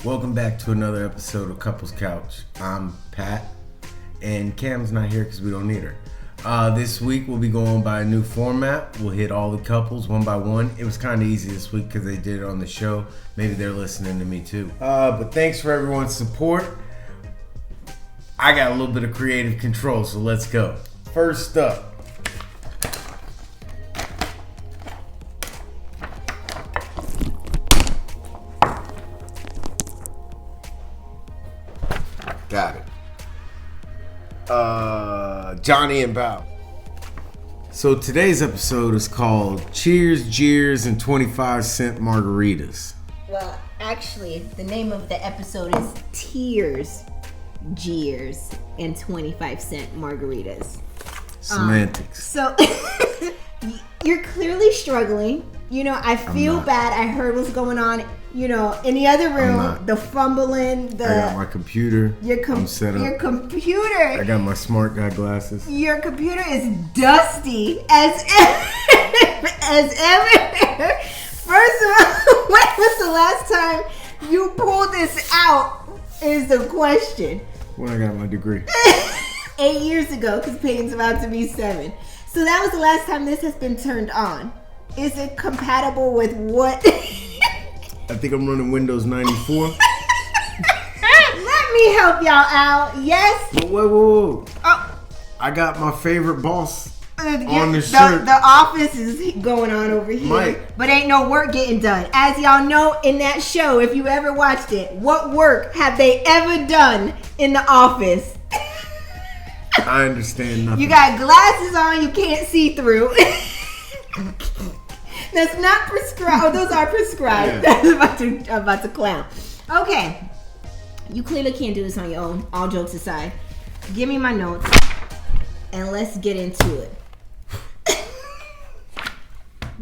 Welcome back to another episode of Couples Couch. I'm Pat, and Cam's not here because we don't need her. This week we'll be going by a new format. We'll hit all the couples one by one. It was kind of easy this week because they did it on the show. Maybe they're listening to me too. But thanks for everyone's support. I got a little bit of creative control, so let's go. First up. Got it. Johnny and Bow. So today's episode is called Cheers, Jeers, and 25-cent Margaritas. Well, actually, the name of the episode is Tears, Jeers, and 25-cent Margaritas. Semantics. So, you're clearly struggling. You know, I feel bad. I heard what's going on. You know, in the other room, the fumbling, I got my computer. I'm set up. Your computer. I got my smart guy glasses. Your computer is dusty as ever. First of all, when was the last time you pulled this out? Is the question. When I got my degree. 8 years ago, because Peyton's about to be 7. So that was the last time this has been turned on. Is it compatible with what? I think I'm running Windows 94. Let me help y'all out. Yes? Whoa. Oh. I got my favorite boss on the shirt. The office is going on over here. Mike. But ain't no work getting done. As y'all know, in that show, if you ever watched it, what work have they ever done in the office? I understand nothing. You got glasses on you can't see through. That's not prescribed. Oh, those are prescribed. Yeah. I'm about to clown. Okay. You clearly can't do this on your own. All jokes aside. Give me my notes. And let's get into it.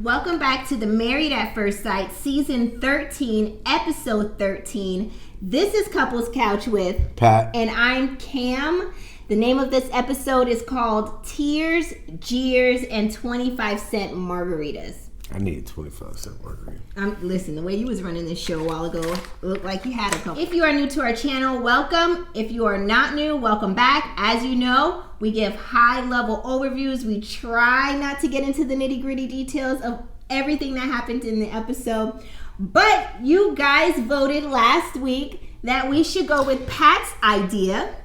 Welcome back to the Married at First Sight, Season 13, Episode 13. This is Couples Couch with Pat. And I'm Cam. The name of this episode is called Tears, Jeers, and 25-cent Margaritas. I need 25-cent margarita. Listen, the way you was running this show a while ago, it looked like you had a couple. If you are new to our channel, welcome. If you are not new, welcome back. As you know, we give high-level overviews. We try not to get into the nitty-gritty details of everything that happened in the episode. But you guys voted last week that we should go with Pat's idea.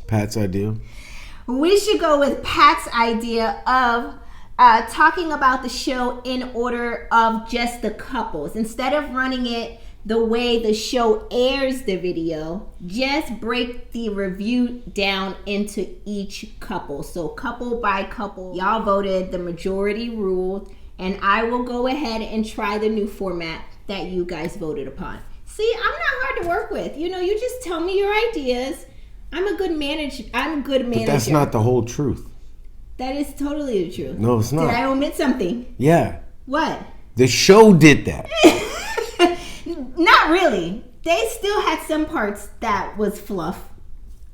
Pat's idea? We should go with Pat's idea of talking about the show in order of just the couples. Instead of running it the way the show airs the video, just break the review down into each couple. So couple by couple, y'all voted, the majority ruled, and I will go ahead and try the new format that you guys voted upon. See, I'm not hard to work with. You know, you just tell me your ideas. I'm a good manager. But that's not the whole truth. That is totally the truth. No, it's not. Did I omit something? Yeah. What? The show did that. Not really. They still had some parts that was fluff.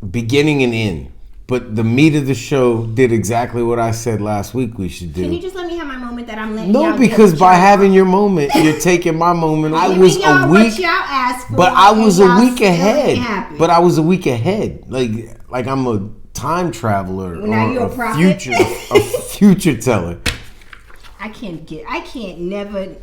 Beginning and end. But the meat of the show did exactly what I said last week we should do. Can you just let me have my moment that I'm letting No, because by having your moment, you're taking my moment. I was a week. What y'all asked for, but I was a week ahead. But I was a week ahead. Like I'm a time traveler. Well, now you're a prophet. A future teller. I can't never.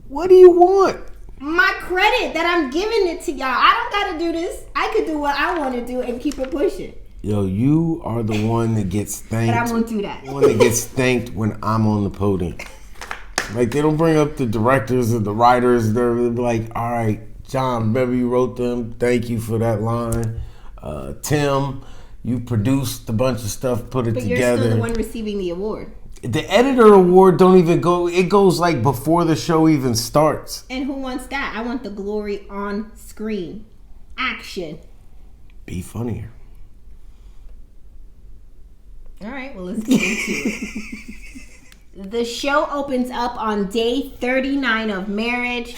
What do you want? My credit that I'm giving it to y'all. I don't gotta do this. I could do what I want to do and keep it pushing. Yo, you are the one that gets thanked. But I won't do that. The one that gets thanked when I'm on the podium. Like, they don't bring up the directors or the writers. They're like, all right, John, remember you wrote them. Thank you for that line. Tim, you produced a bunch of stuff, put it together. But you're still the one receiving the award. The editor award don't even go. It goes like before the show even starts. And who wants that? I want the glory on screen. Action. Be funnier. All right, well, let's get into it. The show opens up on day 39 of marriage.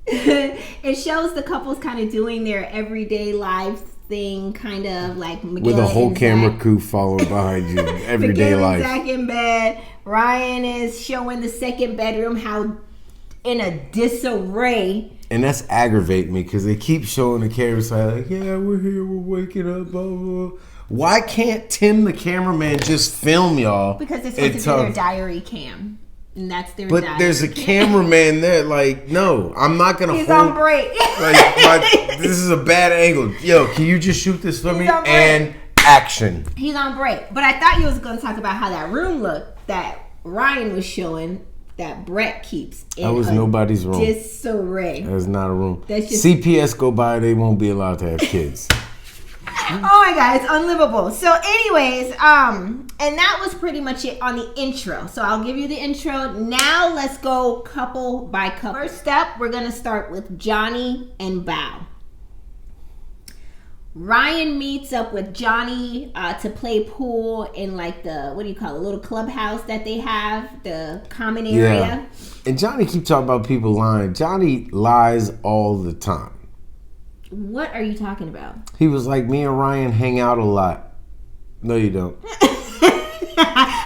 It shows the couples kind of doing their everyday life thing, kind of like Michaela with a whole and camera Zach. crew following behind you, everyday Michaela and life. Zach in bed. Ryan is showing the second bedroom how in a disarray. And that's aggravating me because they keep showing the camera side like, yeah, we're here, we're waking up, blah, blah, blah. Why can't Tim, the cameraman, just film y'all? Because it's supposed to be their diary cam. And that's their But diary there's a cam. cameraman there. Like, no, I'm not going to He's on break. this is a bad angle. Yo, can you just shoot this for me? on break. And action. He's on break. But I thought you was going to talk about how that room looked that Ryan was showing that Brett keeps in That was nobody's room. disarray. That's not a room. That's just- CPS go by, they won't be allowed to have kids. Oh my god, it's unlivable. So anyways, and that was pretty much it on the intro. So I'll give you the intro. Now let's go couple by couple. First up, we're gonna start with Johnny and Bao. Ryan meets up with Johnny to play pool in like the, what do you call it, little clubhouse that they have, the common area. Yeah. And Johnny keep talking about people lying. Johnny lies all the time. What are you talking about? He was like, me and Ryan hang out a lot. No, you don't.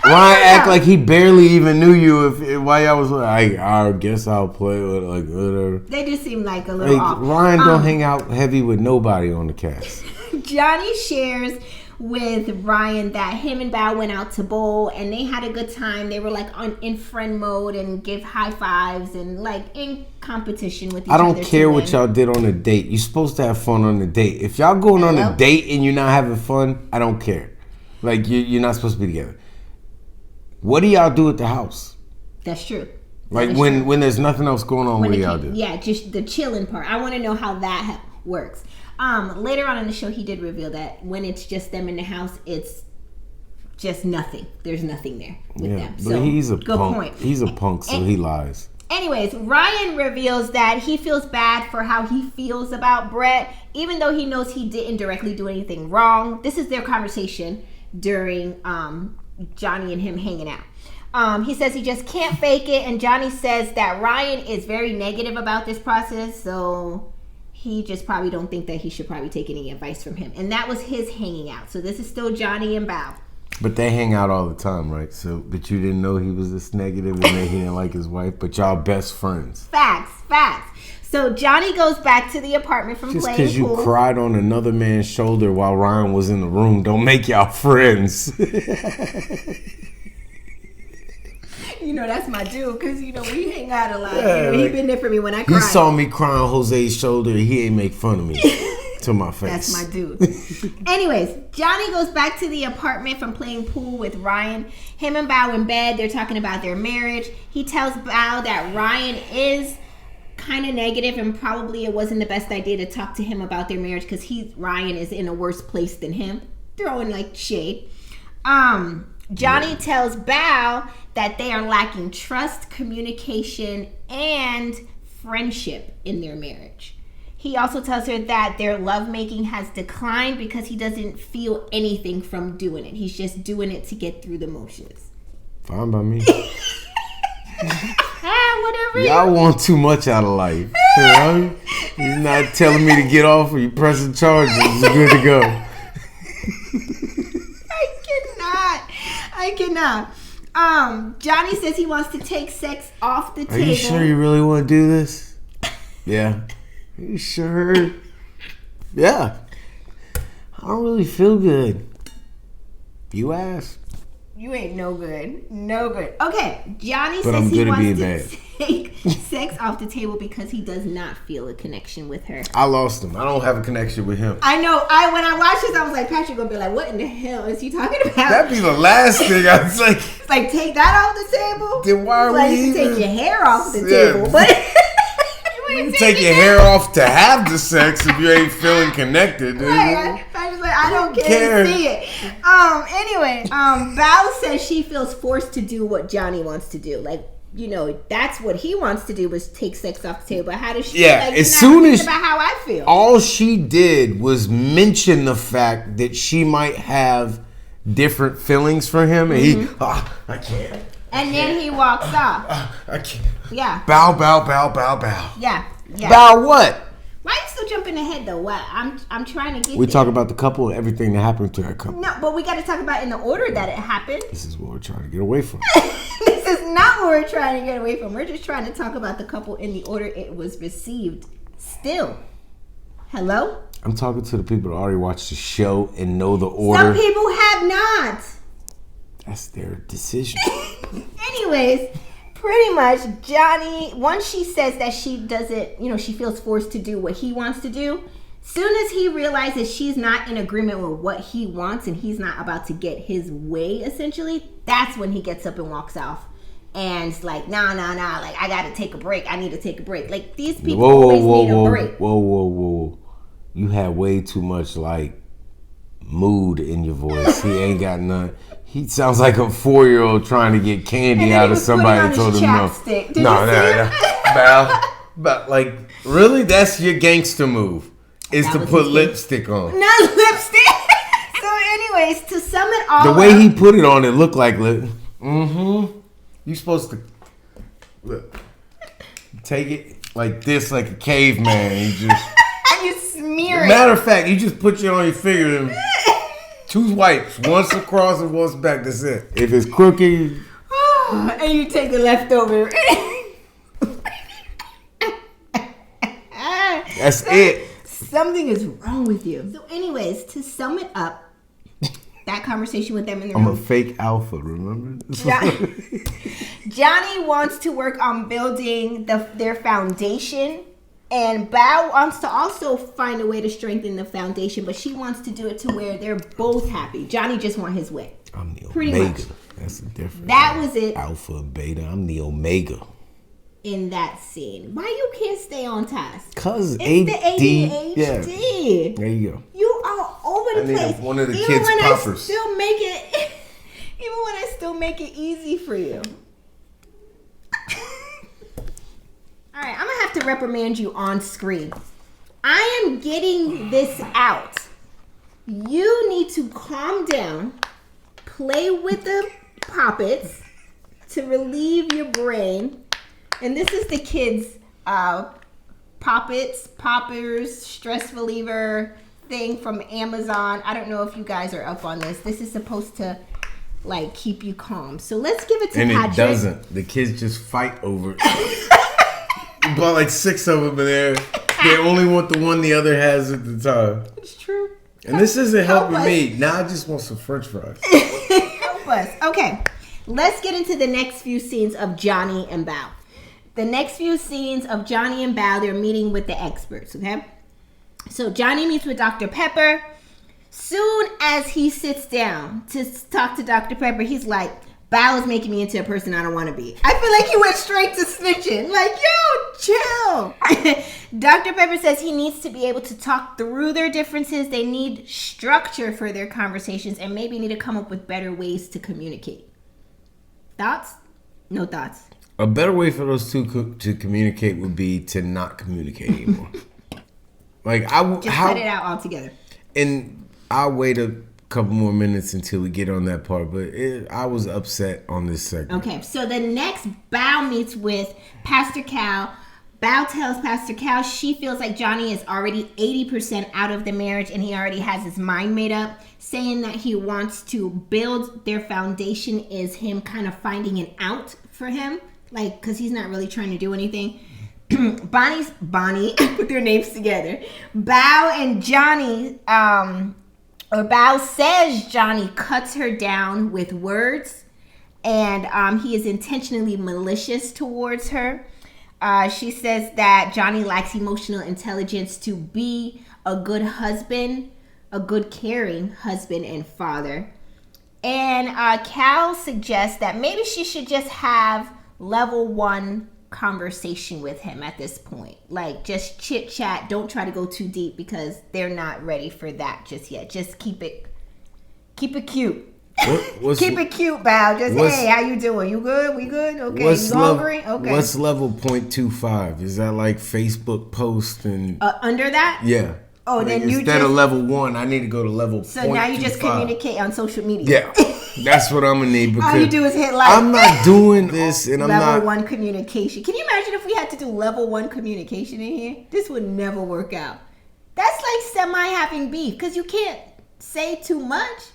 Ryan act like he barely even knew you why y'all was like, I guess I'll play with like whatever. They just seem like a little off. Ryan don't hang out heavy with nobody on the cast. Johnny shares with Ryan that him and Bao went out to bowl and they had a good time. They were like in friend mode and give high fives and like in competition with each other. I don't care what y'all did on a date. You're supposed to have fun on a date. If y'all going on a date and you're not having fun, I don't care. Like you're not supposed to be together. What do y'all do at the house? That's true. Like when there's nothing else going on, what do y'all do? Yeah, just the chilling part. I want to know how that works. Later on in the show, he did reveal that when it's just them in the house, it's just nothing. There's nothing there with them. But So he's a good punk. point. He's a punk, so he lies. Anyways, Ryan reveals that he feels bad for how he feels about Brett, even though he knows he didn't directly do anything wrong. This is their conversation during Johnny and him hanging out. He says he just can't fake it, and Johnny says that Ryan is very negative about this process, so he just probably don't think that he should probably take any advice from him. And that was his hanging out. So this is still Johnny and Bao. But they hang out all the time, right? So, but you didn't know he was this negative and that he didn't like his wife, but y'all best friends. Facts. So Johnny goes back to the apartment from Just playing because you pool. cried on another man's shoulder while Ryan was in the room don't make y'all friends. You know, that's my dude, because, you know, we hang out a lot. Yeah, He like, been there for me when I cry. He saw me cry on Jose's shoulder and he ain't make fun of me to my face. That's my dude. Anyways, Johnny goes back to the apartment from playing pool with Ryan. Him and Bao in bed. They're talking about their marriage. He tells Bao that Ryan is kind of negative and probably it wasn't the best idea to talk to him about their marriage because Ryan is in a worse place than him. Throwing like shade. Johnny tells Bao that they are lacking trust, communication, and friendship in their marriage. He also tells her that their lovemaking has declined because he doesn't feel anything from doing it. He's just doing it to get through the motions. Fine by me. Whatever. Y'all want too much out of life. You know? You're not telling me to get off or you pressing charges. It's good to go. I cannot. Johnny says he wants to take sex off the table. Are you sure you really want to do this? Yeah. Are you sure? Yeah. I don't really feel good. You asked. You ain't no good. No good. Okay. Johnny But says I'm he good at wants being to bad. take sex off the table because he does not feel a connection with her. I lost him. I don't have a connection with him. I know. When I watched this, I was like, Patrick gonna be like, what in the hell is he talking about? That'd be the last thing I was like. It's like, take that off the table? Then why are like, we you can even... take your hair off the Yeah. table. But you ain't Take your hair off to have the sex if you ain't feeling connected. Dude. Right. I was like, I don't care to see it. Anyway, Bao says she feels forced to do what Johnny wants to do. Like, you know, that's what he wants to do was take sex off the table. But how does she? Yeah, like, as soon as about how I feel, all she did was mention the fact that she might have different feelings for him, and he, I can't. And then he walks off. I can't. Yeah. Bow. Yeah. Bow what? Why are you still jumping ahead though? What? I'm trying to get. We talk about the couple and everything that happened to that couple. No, but we got to talk about in the order that it happened. This is what we're trying to get away from. This is not what we're trying to get away from. We're just trying to talk about the couple in the order it was received. Still. Hello? I'm talking to the people that already watched the show and know the order. Some people have not. That's their decision. Anyways, pretty much Johnny, once she says that she doesn't, she feels forced to do what he wants to do, soon as he realizes she's not in agreement with what he wants and he's not about to get his way, essentially, that's when he gets up and walks off. And it's like, nah, like, I gotta take a break. I need to take a break. Like, these people always need a break. Whoa. You had way too much, like, mood in your voice. He ain't got none. He sounds like a 4-year-old trying to get candy out of somebody and told him no. No. But, like, really? That's your gangster move, is to put lipstick on. Not lipstick. So, anyways, to sum it all up. The way he put it on, it looked like lip. Mm-hmm. You supposed to look, take it like this, like a caveman. You just you smear it. Matter of fact, you just put it on your finger and 2 wipes, once across and once back. That's it. If it's crooked, and you take the leftover. That's it. Something is wrong with you. So, anyways, to sum it up. That conversation with them in the room. I'm a fake alpha, remember? Johnny wants to work on building their foundation, and Bao wants to also find a way to strengthen the foundation, but she wants to do it to where they're both happy. Johnny just wants his way. I'm the Pretty Omega. Much. That's the difference. That was it. Alpha and Beta. I'm the Omega. In that scene. Why you can't stay on task? Cause it's the ADHD. Yeah. There you go. You are over the place. One of the kids' poppers. I still make it, even when I still make it easy for you. All right, I'm gonna have to reprimand you on screen. I am getting this out. You need to calm down, play with the poppets to relieve your brain. And this is the kids' poppers, stress reliever thing from Amazon. I don't know if you guys are up on this. This is supposed to, like, keep you calm. So let's give it to Patrick. And it doesn't. The kids just fight over it. You bought like 6 of them in there. They only want the one the other has at the time. It's true. And this isn't helping me. Now I just want some French fries. Help us. Okay. Let's get into the next few scenes of Johnny and Bao. The next few scenes of Johnny and Bao, they're meeting with the experts, okay? So Johnny meets with Dr. Pepper. Soon as he sits down to talk to Dr. Pepper, he's like, Bao is making me into a person I don't want to be. I feel like he went straight to snitching. Like, yo, chill. Dr. Pepper says he needs to be able to talk through their differences. They need structure for their conversations and maybe need to come up with better ways to communicate. Thoughts? No thoughts. A better way for those two to communicate would be to not communicate anymore. Like cut it out altogether. And I'll wait a couple more minutes until we get on that part. But I was upset on this segment. Okay, so the next Bao meets with Pastor Cal. Bao tells Pastor Cal she feels like Johnny is already 80% out of the marriage and he already has his mind made up, saying that he wants to build their foundation is him kind of finding an out for him. Like, because he's not really trying to do anything. Bonnie, put their names together. Bao and Johnny, or Bao says Johnny cuts her down with words. And he is intentionally malicious towards her. She says that Johnny lacks emotional intelligence to be a good husband, a good caring husband and father. And Cal suggests that maybe she should just have level 1 conversation with him at this point. Like, just chit chat. Don't try to go too deep because they're not ready for that just yet. Just keep it cute. Keep it cute, Bao. Just, hey, how you doing? You good? We good? Okay. You hungry? Okay. What's level 0.25? Is that like Facebook post and under that? Yeah. Oh, like, then you instead of level 1, I need to go to level. So now you just communicate on social media. Yeah, that's what I'm gonna need. Because all you do is hit like. I'm not doing this, and I'm not level 1 communication. Can you imagine if we had to do level 1 communication in here? This would never work out. That's like semi having beef because you can't say too much.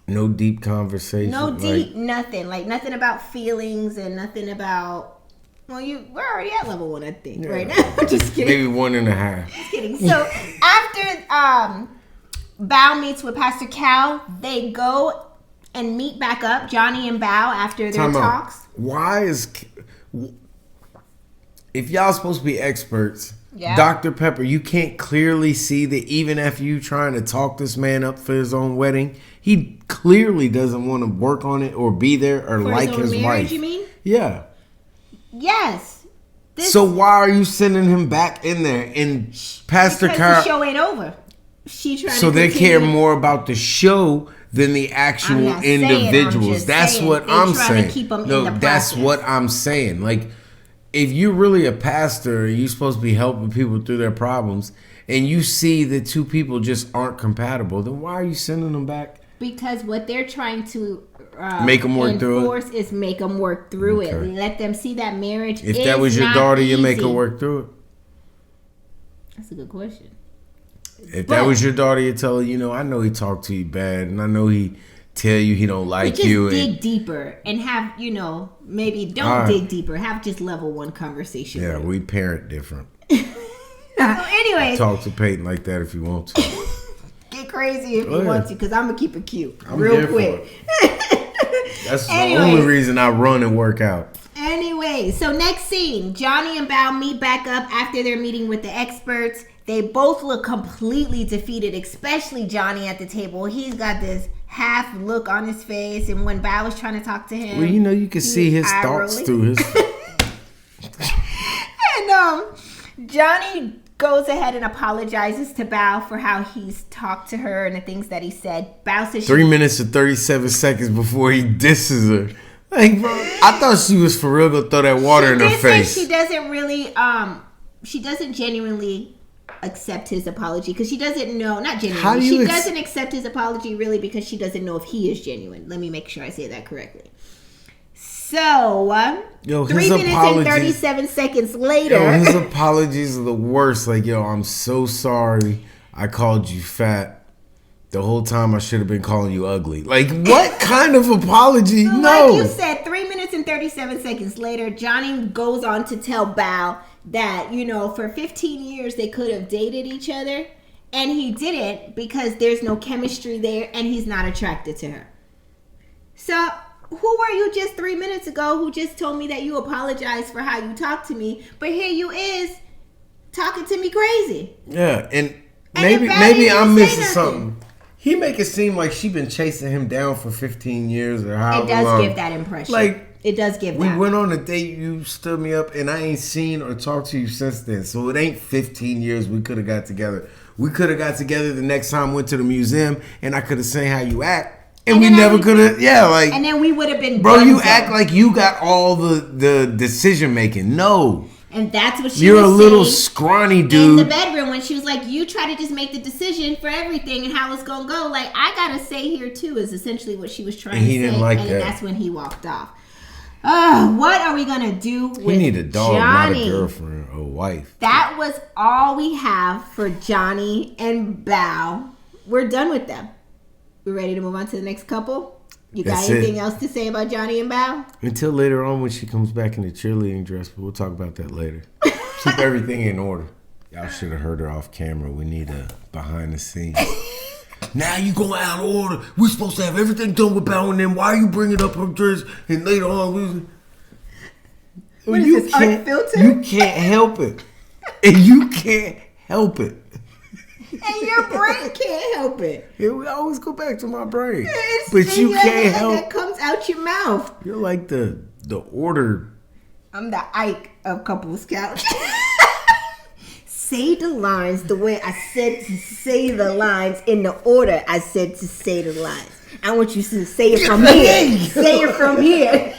No deep conversation. No deep nothing. Like nothing about feelings and nothing about. Well, we're already at level 1, I think, right now. Just kidding. Maybe 1.5. Just kidding. So after Bao meets with Pastor Cal, they go and meet back up, Johnny and Bao, after their talks. Why is... If y'all supposed to be experts, Dr. Pepper, you can't clearly see that even after you trying to talk this man up for his own wedding, he clearly doesn't want to work on it or be there or like his marriage, wife. You mean? Yeah. Yes. So why are you sending him back in there? And Pastor Carl, the show ain't over. She trying so to they care more about the show than the actual individuals. That's what I'm saying. No, that's what I'm saying. Like, if you're really a pastor and you're supposed to be helping people through their problems, and you see that two people just aren't compatible, then why are you sending them back? Because what they're trying to make them work through it. Is make them work through it. Let them see that marriage. If that was your daughter, you make her work through it. That's a good question. If that was your daughter, you tell her, I know he talked to you bad, and I know he tell you he don't like you. Dig deeper and have, maybe don't dig deeper. Have just level 1 conversation. Yeah, we parent different. Anyway, talk to Peyton like that if you want to. Get crazy if you want to, because I'm gonna keep it cute, I'm real quick. That's the only reason I run and work out. Anyway, so next scene, Johnny and Bao meet back up after their meeting with the experts. They both look completely defeated, especially Johnny at the table. He's got this half look on his face, and when Bao was trying to talk to him, well, you can see his thoughts through his. And Johnny goes ahead and apologizes to Bao for how he's talked to her and the things that he said. Bao says 3 minutes and 37 seconds before he disses her. Like, bro, I thought she was for real gonna throw that water in her face. She doesn't really, she doesn't genuinely accept his apology because she doesn't know, not genuinely. She doesn't accept his apology really because she doesn't know if he is genuine. Let me make sure I say that correctly. So, 3 minutes and 37 seconds later. His apologies are the worst. Like, I'm so sorry I called you fat. The whole time I should have been calling you ugly. Like, what kind of apology? No. Like you said, 3 minutes and 37 seconds later, Johnny goes on to tell Bao that, for 15 years they could have dated each other. And he didn't because there's no chemistry there and he's not attracted to her. So, who were you just 3 minutes ago who just told me that you apologized for how you talked to me, but here you is talking to me crazy? Yeah, and maybe I'm missing something. He make it seem like she been chasing him down for 15 years or however long. It does give that impression. Like, it does give that. We went on a date, you stood me up, and I ain't seen or talked to you since then. So it ain't 15 years we could have got together. We could have got together the next time we went to the museum, and I could have seen how you act. And we never could have, and then we would have been. Bro, you act like you got all the decision making. No. And that's what she was saying. You're a little scrawny dude. In the bedroom when she was like, you try to just make the decision for everything and how it's going to go. Like, I got to say here, too, is essentially what she was trying to say. And he didn't like that. And that's when he walked off. What are we going to do with Johnny? He need a dog, not a girlfriend or wife. That was all we have for Johnny and Bao. We're done with them. We ready to move on to the next couple? You got anything else to say about Johnny and Bao? Until later on when she comes back in the cheerleading dress, but we'll talk about that later. Keep everything in order. Y'all should have heard her off camera. We need a behind the scenes. Now you going out of order. We're supposed to have everything done with Bao and then why are you bringing up her dress and later on what is this, art filter? You can't help it. And you can't help it. And your brain can't help it. Yeah, we always go back to my brain. But you can't help it. That comes out your mouth. You're like the order. I'm the Ike of Couples Couch. Say the lines the way I said to say the lines in the order I said to say the lines. I want you to say it from here. Say it from here.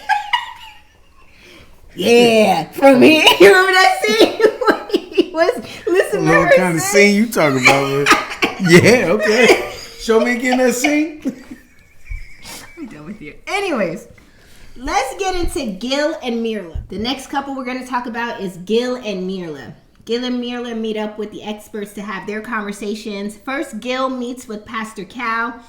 Yeah, from here. You remember that scene? was listening to her What kind of scene you talking about, man? Yeah, okay. Show me again that scene. I'm done with you. Anyways, let's get into Gil and Myrla. The next couple we're going to talk about is Gil and Myrla. Gil and Myrla meet up with the experts to have their conversations. First, Gil meets with Pastor Cal.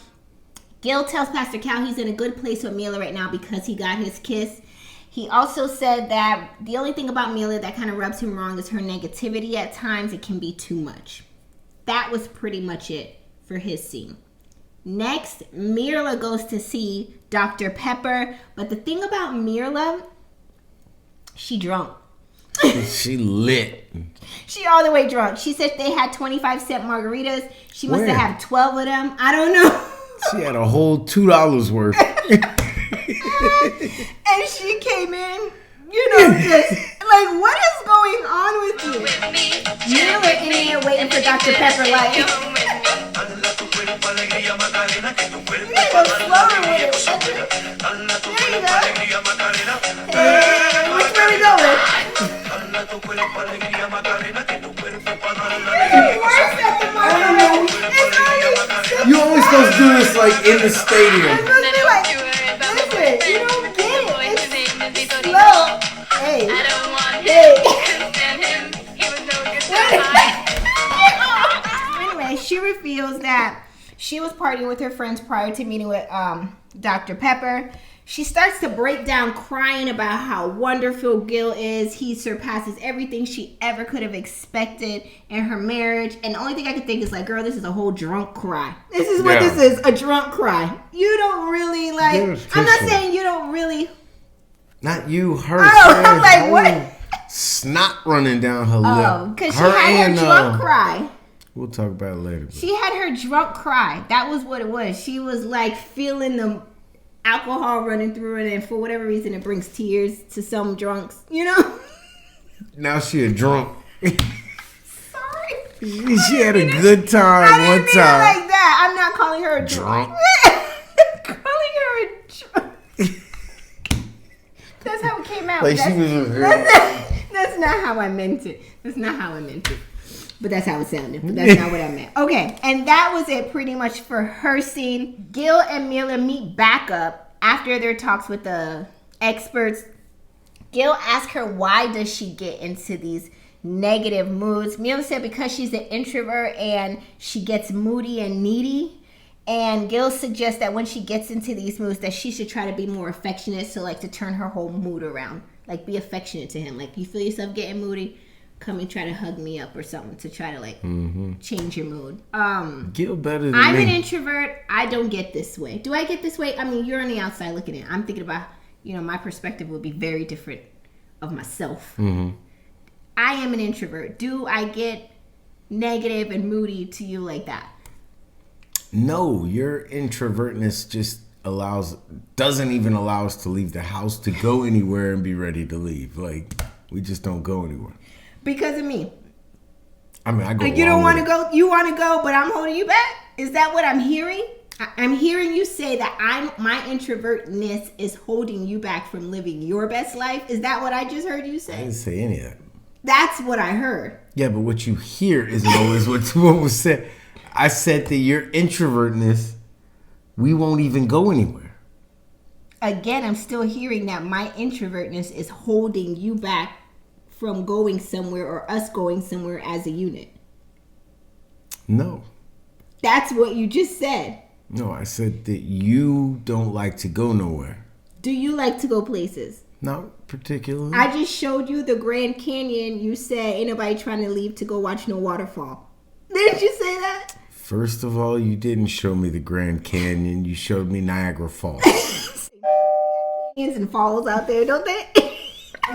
Gil tells Pastor Cal he's in a good place with Myrla right now because he got his kiss. He also said that the only thing about Myrla that kind of rubs him wrong is her negativity at times. It can be too much. That was pretty much it for his scene. Next, Myrla goes to see Dr. Pepper. But the thing about Myrla, she drunk. She lit. She all the way drunk. She said they had 25-cent margaritas. She must have had 12 of them. I don't know. She had a whole $2 worth. And she came in, just like, what is going on with you? Myrla in there waiting for Dr. Pepper, like, you gotta go slower with it. There you go. Hey, which way we going? Worse at the moment. You always supposed to do this like in the stadium. Listen, you don't get it. It's slow. Hey. Anyway, she reveals that she was partying with her friends prior to meeting with Dr. Pepper. She starts to break down crying about how wonderful Gil is. He surpasses everything she ever could have expected in her marriage. And the only thing I could think is like, girl, this is a whole drunk cry. This is what this is, a drunk cry. You don't really like, I'm not saying you don't really. Not you, her. Oh, I'm like, what? Snot running down her lip. Oh, because she had her drunk cry. We'll talk about it later. But. She had her drunk cry. That was what it was. She was like feeling the alcohol running through it, and for whatever reason it brings tears to some drunks, Now she a drunk. Sorry. She had a good time I didn't one mean time. it like that. I'm not calling her a drunk. Calling her a drunk. That's how it came out. Like that's, she was that's not how I meant it. That's not how I meant it. But that's how it sounded. But that's not what I meant. Okay, and that was it pretty much for her scene. Gil and Myrla meet back up after their talks with the experts. Gil asked her why does she get into these negative moods. Myrla said because she's an introvert and she gets moody and needy. And Gil suggests that when she gets into these moods that she should try to be more affectionate, so like to turn her whole mood around. Like be affectionate to him. Like you feel yourself getting moody, come and try to hug me up or something to try to like change your mood. Gil better than I'm me. an introvert. I don't get this way. Do I get this way? I mean, you're on the outside looking in. I'm thinking about, my perspective would be very different of myself. I am an introvert. Do I get negative and moody to you like that? No, your introvertness just doesn't even allow us to leave the house to go anywhere and be ready to leave. Like, we just don't go anywhere. Because of me. I mean, I go. You don't want to go. You want to go, but I'm holding you back. Is that what I'm hearing? I'm hearing you say that my introvertness is holding you back from living your best life. Is that what I just heard you say? I didn't say any of that. That's what I heard. Yeah, but what you hear isn't always what was said. I said that your introvertness, we won't even go anywhere. Again, I'm still hearing that my introvertness is holding you back from going somewhere or us going somewhere as a unit. No. That's what you just said. No, I said that you don't like to go nowhere. Do you like to go places? Not particularly. I just showed you the Grand Canyon. You said ain't nobody trying to leave to go watch no waterfall. Didn't you say that? First of all, you didn't show me the Grand Canyon. You showed me Niagara Falls. Canyons and falls out there, don't they?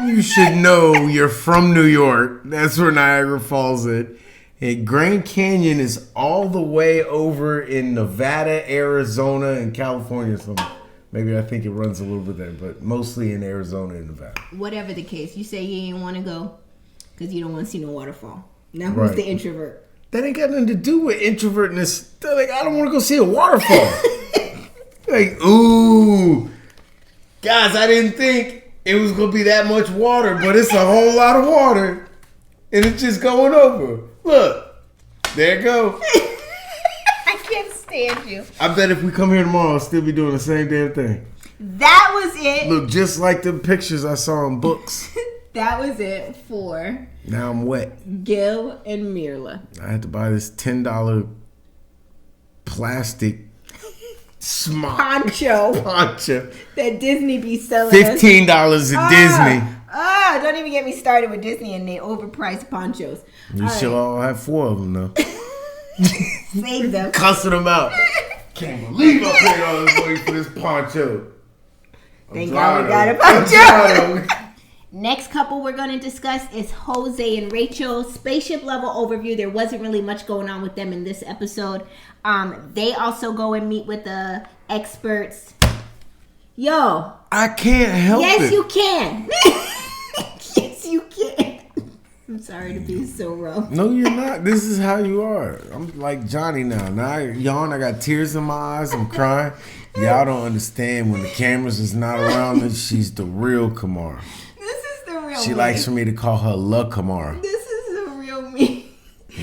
You should know you're from New York. That's where Niagara Falls is. And Grand Canyon is all the way over in Nevada, Arizona, and California. So maybe I think it runs a little bit there, but mostly in Arizona and Nevada. Whatever the case, you say you ain't want to go because you don't want to see no waterfall. Now who's the introvert? That ain't got nothing to do with introvertness. They're like, I don't want to go see a waterfall. Like, ooh. Guys, I didn't think it was going to be that much water, but it's a whole lot of water. And it's just going over. Look. There it go. I can't stand you. I bet if we come here tomorrow, I'll still be doing the same damn thing. That was it. Look just like the pictures I saw in books. That was it for... Now I'm wet. Gil and Myrla. I had to buy this $10 plastic poncho that Disney be selling $15 at Disney. Don't even get me started with Disney and they overpriced ponchos. You should all have 4 of them though. Save them. Cussing them out. Can't believe I paid all this money for this poncho. Thank God we got a poncho. Next couple we're going to discuss is Jose and Rachel. Spaceship level overview. There wasn't really much going on with them in this episode. They also go and meet with the experts. Yo. I can't help it. Yes, you can. Yes, you can. I'm sorry to be so rough. No, you're not. This is how you are. I'm like Johnny now. Now I yawn. I got tears in my eyes. I'm crying. Y'all don't understand when the cameras is not around and she's the real Kamara. This is the real She me. likes for me to call her La Kamara. This is the real me.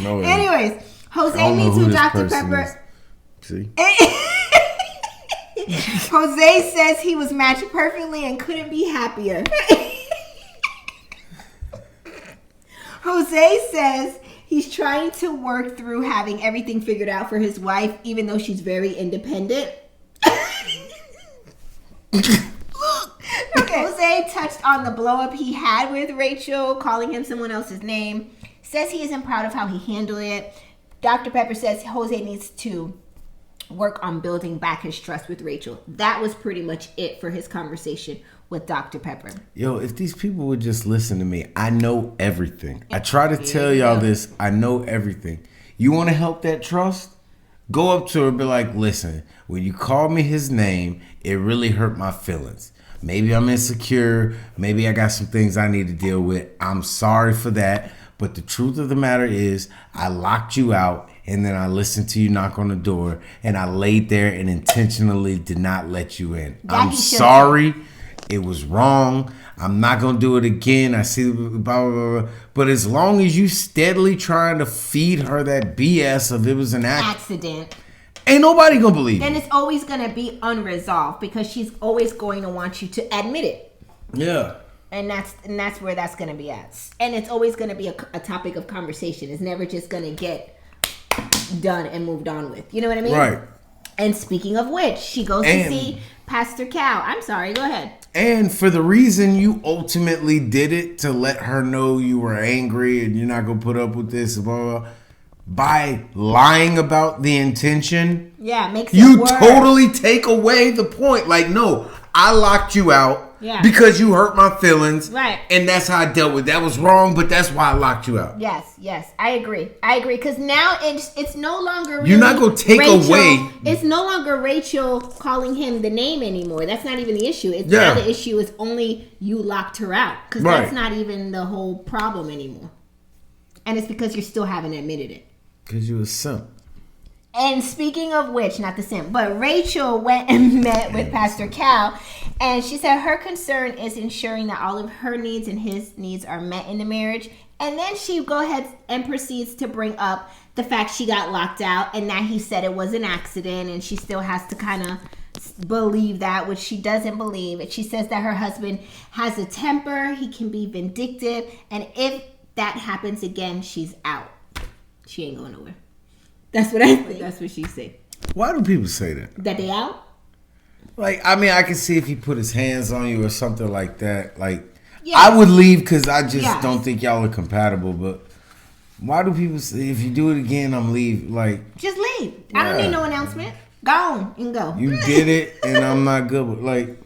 No, anyways, Jose meets with Dr. Pepper. See? Jose says he was matched perfectly and couldn't be happier. Jose says he's trying to work through having everything figured out for his wife, even though she's very independent. Okay. Jose touched on the blow up he had with Rachel, calling him someone else's name. Says he isn't proud of how he handled it. Dr. Pepper says Jose needs to work on building back his trust with Rachel. That was pretty much it for his conversation with Dr. Pepper. Yo, if these people would just listen to me, I know everything. I try to tell y'all this. I know everything. You want to help that trust? Go up to her and be like, listen, when you called me his name, it really hurt my feelings. Maybe I'm insecure. Maybe I got some things I need to deal with. I'm sorry for that. But the truth of the matter is, I locked you out, and then I listened to you knock on the door, and I laid there and intentionally did not let you in. I'm sorry. It was wrong. I'm not going to do it again. I see blah, blah, blah. But as long as you steadily trying to feed her that BS of it was an accident, ain't nobody going to believe then it. It's always going to be unresolved because she's always going to want you to admit it. Yeah. And that's where that's going to be at. And it's always going to be a topic of conversation. It's never just going to get done and moved on with. You know what I mean? Right. And speaking of which, she goes to see Pastor Cal. I'm sorry, go ahead. And for the reason you ultimately did it, to let her know you were angry and you're not going to put up with this, blah, blah, blah, by lying about the intention, makes it you worse. Totally take away the point. Like, no, I locked you out because you hurt my feelings. Right. And that's how I dealt with it. That was wrong, but that's why I locked you out. Yes. I agree. Because now it's no longer really you're not going to take away. It's no longer Rachel calling him the name anymore. That's not even the issue. Now the issue is only you locked her out. Because that's not even the whole problem anymore. And it's because you still haven't admitted it. Because you a simp. And speaking of which, not the simp, but Rachel went and met with Pastor Cal, and she said her concern is ensuring that all of her needs and his needs are met in the marriage. And then she go ahead and proceeds to bring up the fact she got locked out and that he said it was an accident, and she still has to kind of believe that, which she doesn't believe. And she says that her husband has a temper, he can be vindictive, and if that happens again, she's out. She ain't going nowhere. That's what I think. That's what she said. Why do people say that? That they out? Like, I mean, I can see if he put his hands on you or something like that. Like, I would leave because I just don't think y'all are compatible. But why do people say, if you do it again, I'm leave? Like, just leave. I don't need no announcement. Go on and go. You did it, and I'm not good with, like,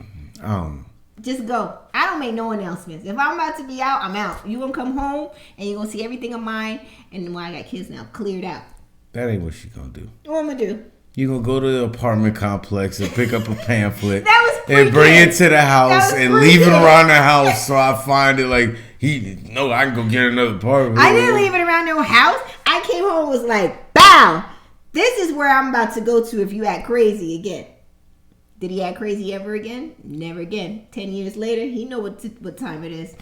just go. I don't make no announcements. If I'm about to be out, I'm out. You gonna come home and you gonna see everything of mine, and I got kids now, cleared out. That ain't what she gonna do. What I'm gonna do? You gonna go to the apartment complex and pick up a pamphlet and bring it to the house and leave it around the house, so I find it like I can go get another apartment. I didn't leave it around no house. I came home and was like, bow. This is where I'm about to go to if you act crazy again. Did he act crazy ever again? Never again. 10 years later, he know what time it is.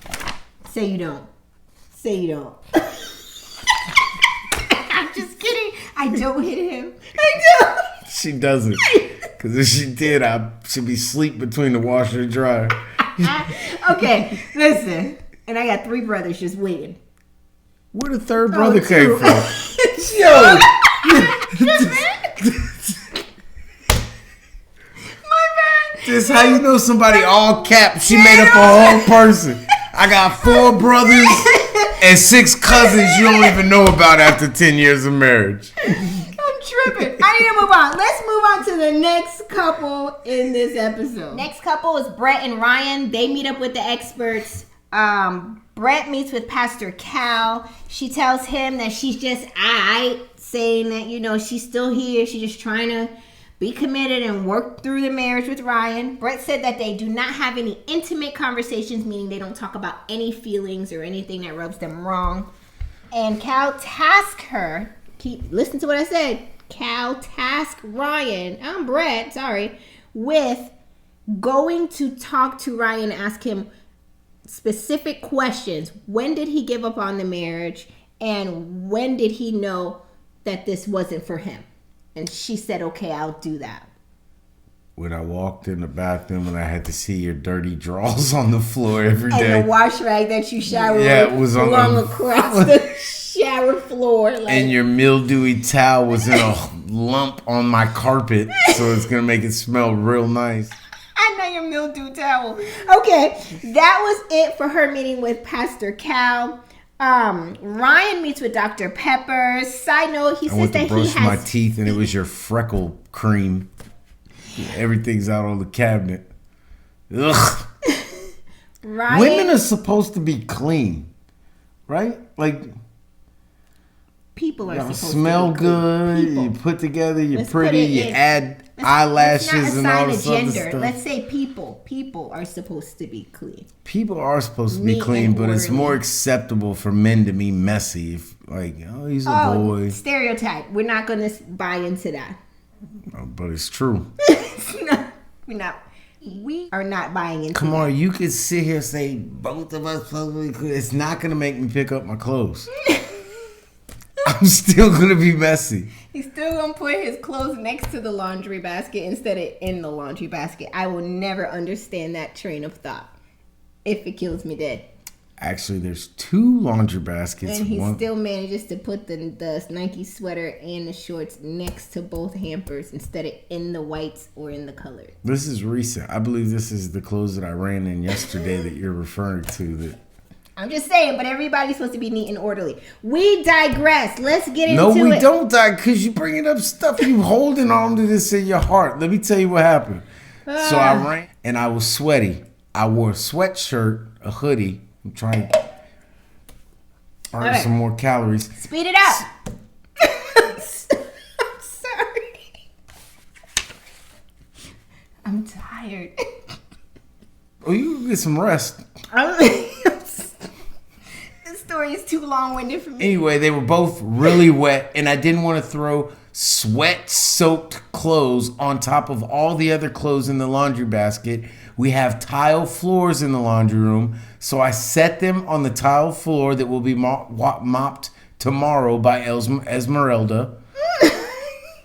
Say you don't. Say you don't. I'm just kidding. I don't hit him. I don't. She doesn't. Because if she did, I should be asleep between the washer and dryer. Okay, listen. And I got 3 brothers just waiting. Where the third brother came from? Yo. This how you know somebody all capped. She made up a whole person. I got 4 brothers and 6 cousins you don't even know about after 10 years of marriage. I'm tripping. I need to move on. Let's move on to the next couple in this episode. Next couple is Brett and Ryan. They meet up with the experts. Brett meets with Pastor Cal. She tells him that she's just saying that, she's still here. She's just trying to be committed and work through the marriage with Ryan. Brett said that they do not have any intimate conversations, meaning they don't talk about any feelings or anything that rubs them wrong. And Cal tasked her, listen to what I said. Cal tasked Ryan, Brett, with going to talk to Ryan and ask him specific questions. When did he give up on the marriage? And when did he know that this wasn't for him? And she said, okay, I'll do that. When I walked in the bathroom and I had to see your dirty drawers on the floor every day. And the wash rag that you showered with it was across the shower floor. And your mildewy towel was in a lump on my carpet, so it's going to make it smell real nice. I know your mildew towel. Okay, that was it for her meeting with Pastor Cal. Ryan meets with Dr. Pepper. Side note, he says that he has... I went to brush my teeth and it was your freckle cream. Everything's out on the cabinet. Ugh. Ryan... Women are supposed to be clean, right? Like... People are supposed to smell good. People. You put together. You're pretty. You add eyelashes and all this other stuff. Let's say people. People are supposed to be clean. People are supposed to be clean, but it's more acceptable for men to be messy. If, he's a boy. Stereotype. We're not going to buy into that. But it's true. We are not buying into Come on, you could sit here and say both of us supposed to be clean. It's not going to make me pick up my clothes. I'm still going to be messy. He's still going to put his clothes next to the laundry basket instead of in the laundry basket. I will never understand that train of thought if it kills me dead. Actually, there's 2 laundry baskets. And he still manages to put the Nike sweater and the shorts next to both hampers instead of in the whites or in the colors. This is recent. I believe this is the clothes that I ran in yesterday that you're referring to. I'm just saying, but everybody's supposed to be neat and orderly. We digress. Let's get into it. No, we don't because you bringing up stuff. You holding on to this in your heart. Let me tell you what happened. So I ran, and I was sweaty. I wore a sweatshirt, a hoodie. I'm trying to earn some more calories. Speed it up. I'm sorry. I'm tired. Oh, you can get some rest. This story is too long-winded for me. Anyway, they were both really wet, and I didn't want to throw sweat-soaked clothes on top of all the other clothes in the laundry basket. We have tile floors in the laundry room, so I set them on the tile floor that will be mopped tomorrow by Esmeralda. You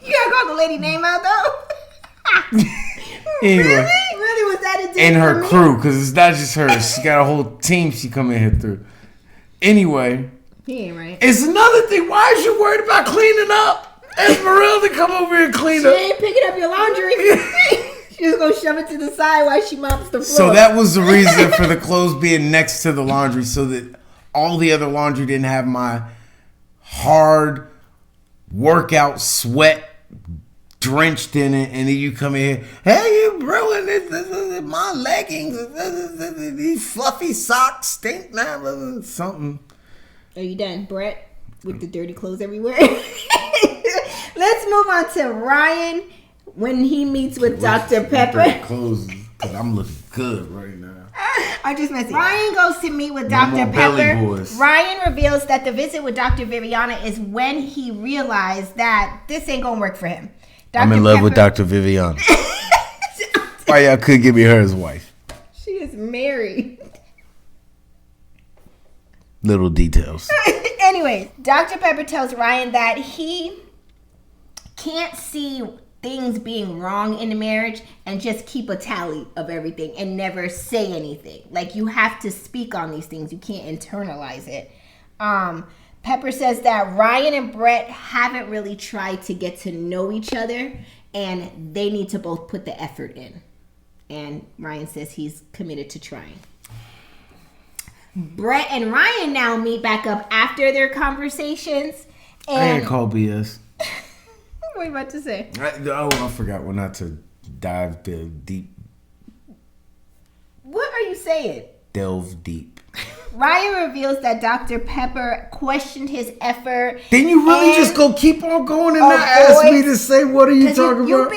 gotta call the lady name out, though? Anyway. Really? Was that a and her crew, because it's not just her. She got a whole team she come in here through. Anyway. He ain't right. It's another thing. Why is you worried about cleaning up? Esmeralda, come over here and clean up. She ain't picking up your laundry. She's gonna shove it to the side while she mops the floor. So that was the reason for the clothes being next to the laundry, so that all the other laundry didn't have my hard workout sweat drenched in it, and then you come in here, hey, you ruined it, my leggings, these fluffy socks stink now, something. Are you done, Brett, with the dirty clothes everywhere? Let's move on to Ryan when he meets with Dr. Pepper. Clothes, because I'm looking good right now. I'm just messing. Ryan goes to meet with Dr. Pepper. Ryan reveals that the visit with Dr. Viviana is when he realized that this ain't gonna work for him. I'm in love with Dr. Viviana. Why y'all couldn't give me her as wife? She is married. Little details. Anyway, Dr. Pepper tells Ryan that he can't see things being wrong in the marriage and just keep a tally of everything and never say anything. Like, you have to speak on these things. You can't internalize it. Pepper says that Ryan and Brett haven't really tried to get to know each other, and they need to both put the effort in. And Ryan says he's committed to trying. Brett and Ryan now meet back up after their conversations. And I ain't call BS. what are you about to say? I forgot not to dive deep. What are you saying? Delve deep. Ryan reveals that Dr. Pepper questioned his effort. Then you really just go keep on going and not ask me to say what are you talking you about?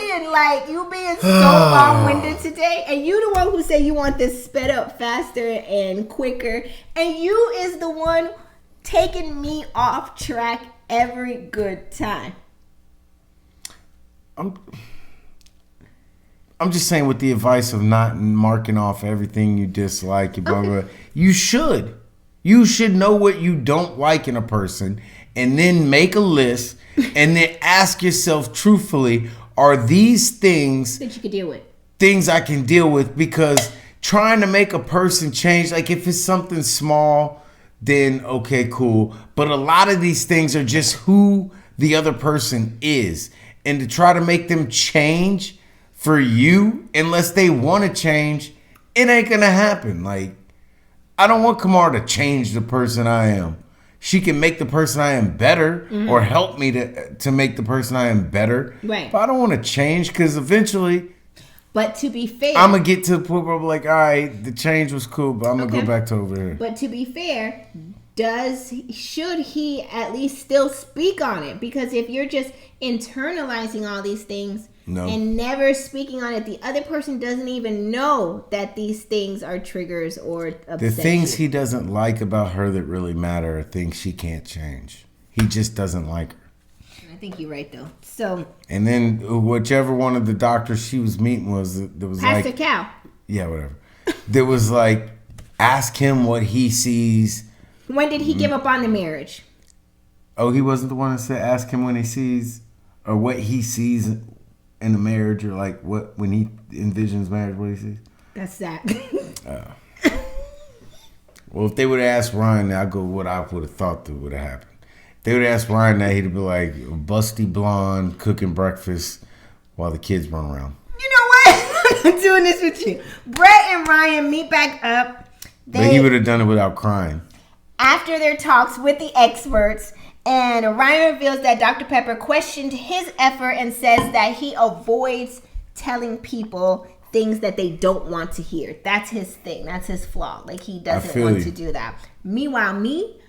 You being so long-winded today, and you the one who say you want this sped up faster and quicker, and you is the one taking me off track every good time. I'm just saying, with the advice of not marking off everything you dislike, blah, blah, blah, you should. You should know what you don't like in a person, and then make a list, and then ask yourself truthfully, are these things that you can deal with? Things I can deal with? Because trying to make a person change, like if it's something small, then okay, cool. But a lot of these things are just who the other person is. And to try to make them change for you, unless they want to change, it ain't gonna happen. Like, I don't want Kamara to change the person I am. She can make the person I am better, or help me to make the person I am better. Right. But I don't want to change, because eventually, but to be fair, I'm gonna get to the point where I'm like, all right, the change was cool, but I'm gonna go back to over here. But to be fair, should he at least still speak on it? Because if you're just internalizing all these things and never speaking on it, the other person doesn't even know that these things are triggers or upset. The things he doesn't like about her that really matter are things she can't change. He just doesn't like her. I think you're right, though. So, and then whichever one of the doctors she was meeting there was Pastor like, Cal. Yeah, whatever. There was like, ask him what he sees. When did he give up on the marriage? Oh, he wasn't the one that said ask him when he sees, or what he sees in the marriage, or like what, when he envisions marriage, what he sees? That's that. Well, if they would have asked Ryan, I'd go what I would have thought that would have happened. If they would have asked Ryan that, he'd be like, busty blonde, cooking breakfast while the kids run around. You know what? I'm doing this with you. Brett and Ryan meet back up. But he would have done it without crying. After their talks with the experts, and Ryan reveals that Dr. Pepper questioned his effort and says that he avoids telling people things that they don't want to hear. That's his thing. That's his flaw. Like, he doesn't want to do that. Meanwhile, me,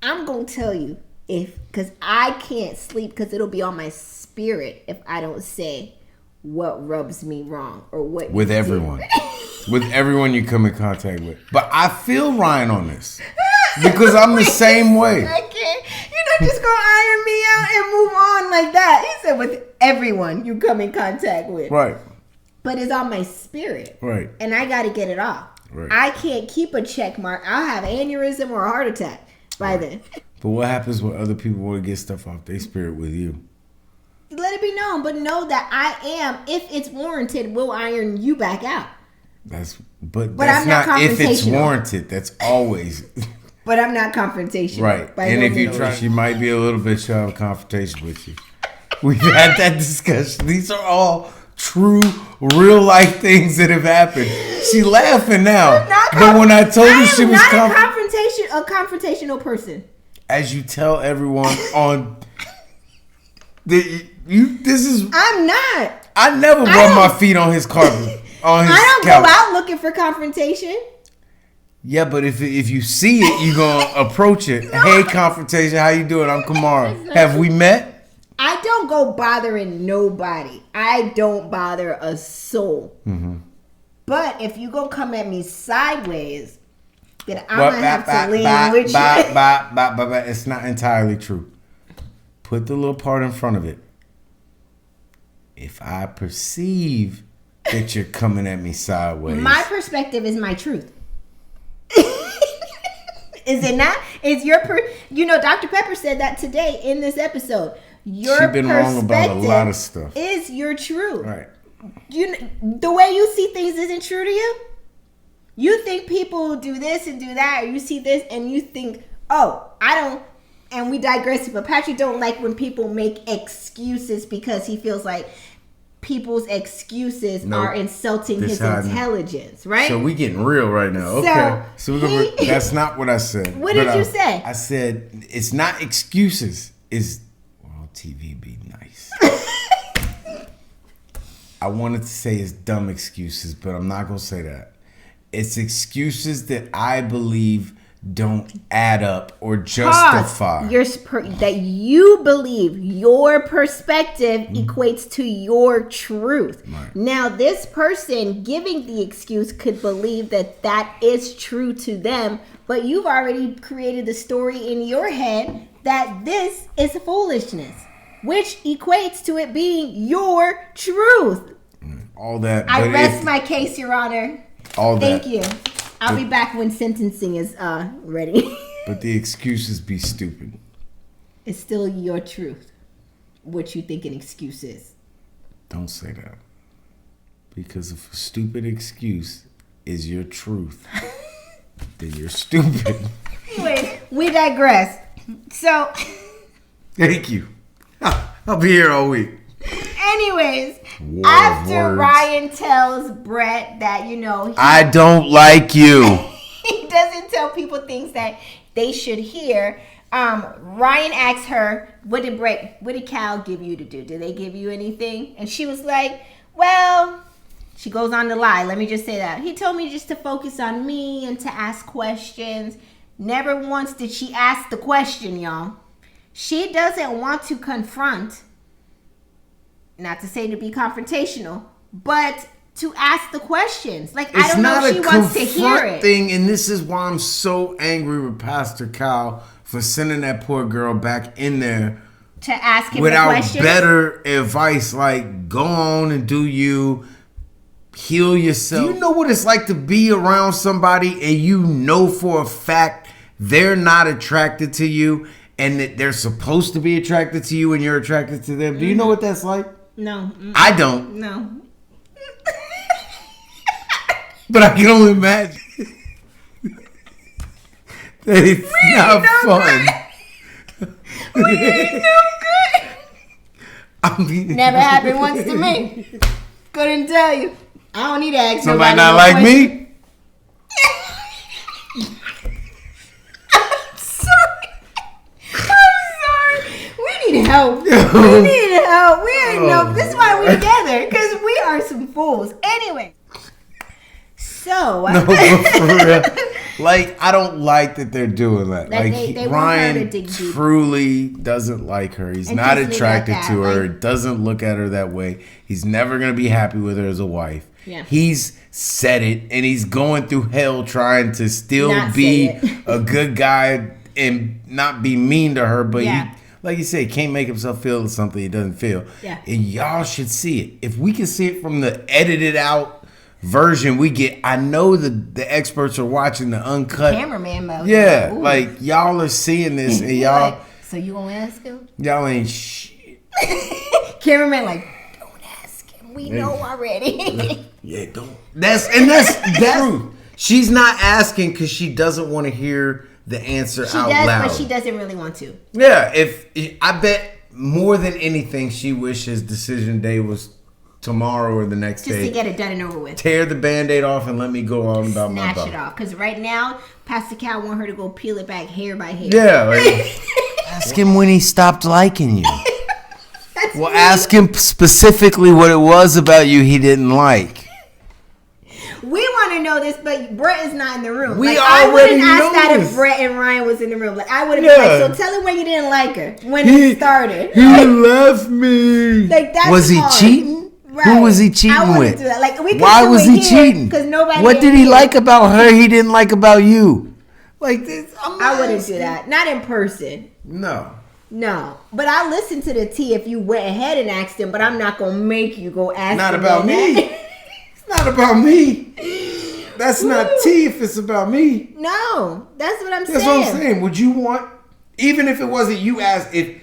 I'm going to tell you, because I can't sleep, because it'll be on my spirit if I don't say what rubs me wrong or what. With everyone. With everyone you come in contact with. But I feel Ryan on this. Because I'm the same way. I can't. You're not just going to iron me out and move on like that. He said with everyone you come in contact with. Right. But it's on my spirit. Right. And I got to get it off. Right. I can't keep a check mark. I'll have an aneurysm or a heart attack by then. But what happens when other people want to get stuff off their spirit with you? Let it be known. But know that I am, if it's warranted, will iron you back out. That's I'm not if it's warranted. That's always. But I'm not confrontational. Right. And if you try, she might be a little bit shy of confrontation with you. We've had that discussion. These are all true, real life things that have happened. She laughing now. But when I told her she was a confrontational person. As you tell everyone on I'm not. I never rub my feet on his carpet. I don't go out looking for confrontation. Yeah, but if you see it, you gonna approach it. Hey, confrontation, how you doing? I'm Kamara. Have we met? I don't go bothering nobody. I don't bother a soul. Mm-hmm. But if you go come at me sideways, then I'm gonna have to lean with you. It's not entirely true. Put the little part in front of it. If I perceive that you're coming at me sideways, my perspective is my truth. Is it not? It's your Dr. Pepper said that today in this episode. Your She's been wrong about a lot of stuff. Is your truth. Right. The way you see things isn't true to you. You think people do this and do that, or you see this and you think, oh, I don't, and we digress, but Patrick don't like when people make excuses because he feels like people's excuses are insulting his intelligence, right? So we getting real right now. Okay. So that's not what I said. What did you say? I said it's not excuses. It's, well, TV be nice. I wanted to say it's dumb excuses, but I'm not going to say that. It's excuses that I believe don't add up or justify. That you believe your perspective equates to your truth. Right. Now, this person giving the excuse could believe that is true to them, but you've already created the story in your head that this is foolishness, which equates to it being your truth. All that. I rest my case, Your Honor. Thank you. I'll be back when sentencing is ready. But the excuses be stupid. It's still your truth. What you think an excuse is. Don't say that. Because if a stupid excuse is your truth, then you're stupid. Anyway, we digress. So. Thank you. I'll be here all week. Anyways, after Ryan tells Brett that, I don't like you. He doesn't tell people things that they should hear. Ryan asks her, what did Cal give you to do? Did they give you anything? And she was like, well, she goes on to lie. Let me just say that. He told me just to focus on me and to ask questions. Never once did she ask the question, y'all. She doesn't want to confront. Not to say to be confrontational, but to ask the questions. Like, I don't know if she wants to hear it. Thing, and this is why I'm so angry with Pastor Cal for sending that poor girl back in there to ask him without the questions. Better advice. Like, go on and do you, heal yourself. Do you know what it's like to be around somebody and you know for a fact they're not attracted to you and that they're supposed to be attracted to you and you're attracted to them? Do you know what that's like? No. I don't. No. But I can only imagine that it's not fun. We ain't no good. I mean, never happened once to me. Couldn't tell you. I don't need to ask somebody nobody not like question. Me? We need help. We need help. We ain't know. This is why we're together, because we are some fools. Anyway. So. No, but for real. Like, I don't like that they're doing that. Like, they Ryan truly doesn't like her. He's not attracted to her. Doesn't look at her that way. He's never going to be happy with her as a wife. Yeah. He's said it, and he's going through hell trying to still be a good guy and not be mean to her, but he, like you said, can't make himself feel something he doesn't feel. Yeah. And y'all should see it. If we can see it from the edited out version we get, I know the experts are watching the uncut cameraman mode. Yeah, like y'all are seeing this and y'all. Like, so you gonna ask him? Y'all ain't shit. Cameraman, like, don't ask him. We know already. Yeah, don't. That's true. She's not asking because she doesn't want to hear the answer out loud. But she doesn't really want to. Yeah, if I bet more than anything, she wishes decision day was tomorrow or the next day. Just to get it done and over with. Tear the Band-Aid off and let me go on about my Snatch it off. Because right now, Pastor Cal want her to go peel it back hair by hair. Yeah. Like, ask him when he stopped liking you. Well, ask him specifically what it was about you he didn't like. We want to know this, but Brett is not in the room. We already I wouldn't ask that this. if Brett and Ryan was in the room. Like, I would have been like, so tell him when you didn't like her when it started. He left me. Like, that's was he hard. Cheating? Right. Who was he cheating with? Do that. Like, why was he cheating? Because nobody. What did he like about her? He didn't like about you. Like this, I wouldn't do that. Not in person. No. But I listened to the tea if you went ahead and asked him. But I'm not gonna make you go ask him. Not about me. It's not about me. That's not tea if it's about me. No, that's what I'm saying. That's what I'm saying. Would you want, even if it wasn't you asked, if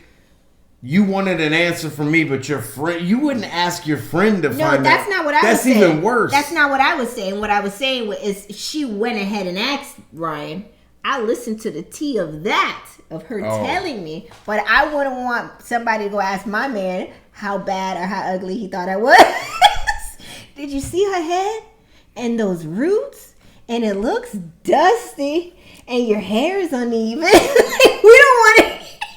you wanted an answer from me, but your friend, you wouldn't ask your friend to find out. No, that's not what I was saying. That's even worse. That's not what I was saying. What I was saying is she went ahead and asked Ryan. I listened to the tea of her telling me, but I wouldn't want somebody to go ask my man how bad or how ugly he thought I was. Did you see her head and those roots? And it looks dusty and your hair is uneven. We don't want to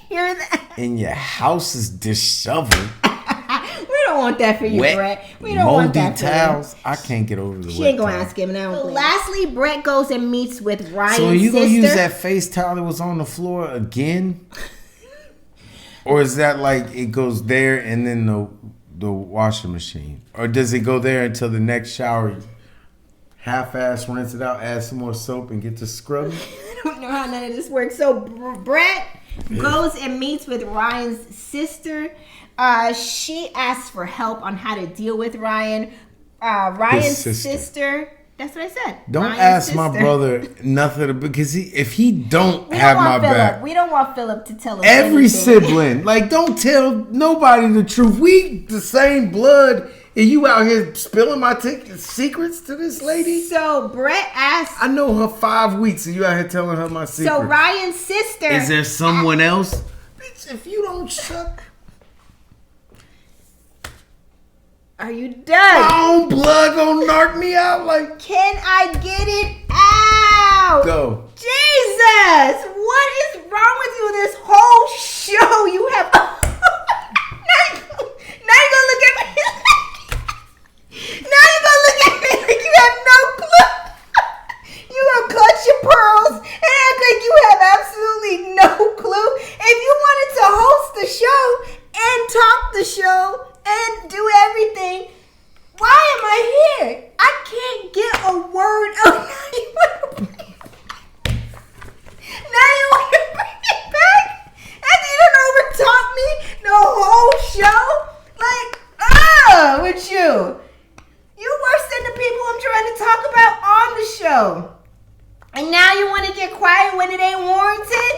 hear that. And your house is disheveled. We don't want that for you, Brett. We don't want that for towels. I can't get over the She ain't gonna ask him now. Lastly, Brett goes and meets with Ryan's sister. So are you gonna use that face towel that was on the floor again? Or is that like it goes there and then the washing machine? Or does it go there until the next shower? Half-ass rinse it out, add some more soap, and get to scrubbing? I don't know how none of this works. So Brett goes and meets with Ryan's sister. She asks for help on how to deal with Ryan. Ryan's sister. That's what I said. Don't Ryan's ask sister. my brother nothing because if he don't have my back, we don't want Philip to tell us every anything. sibling. Like, don't tell nobody the truth. We the same blood, and you out here spilling my secrets to this lady. So Brett asked. I know her 5 weeks, and you out here telling her my secrets. So Ryan's sister. Is there someone else? Bitch, if you don't shut. Are you done? My own blood gonna knock me out like. Can I get it out? Go. Jesus! What is wrong with you this whole show? You have. Now you gonna look at me. Now you gonna look at me like you have no clue. You gonna clutch your pearls and act like you have absolutely no clue. If you wanted to host the show and talk the show and do everything, why am I here? I can't get a word out. Now you want to bring it back? After you done overtalked me the whole show? Like, with you. You worse than the people I'm trying to talk about on the show. And now you want to get quiet when it ain't warranted?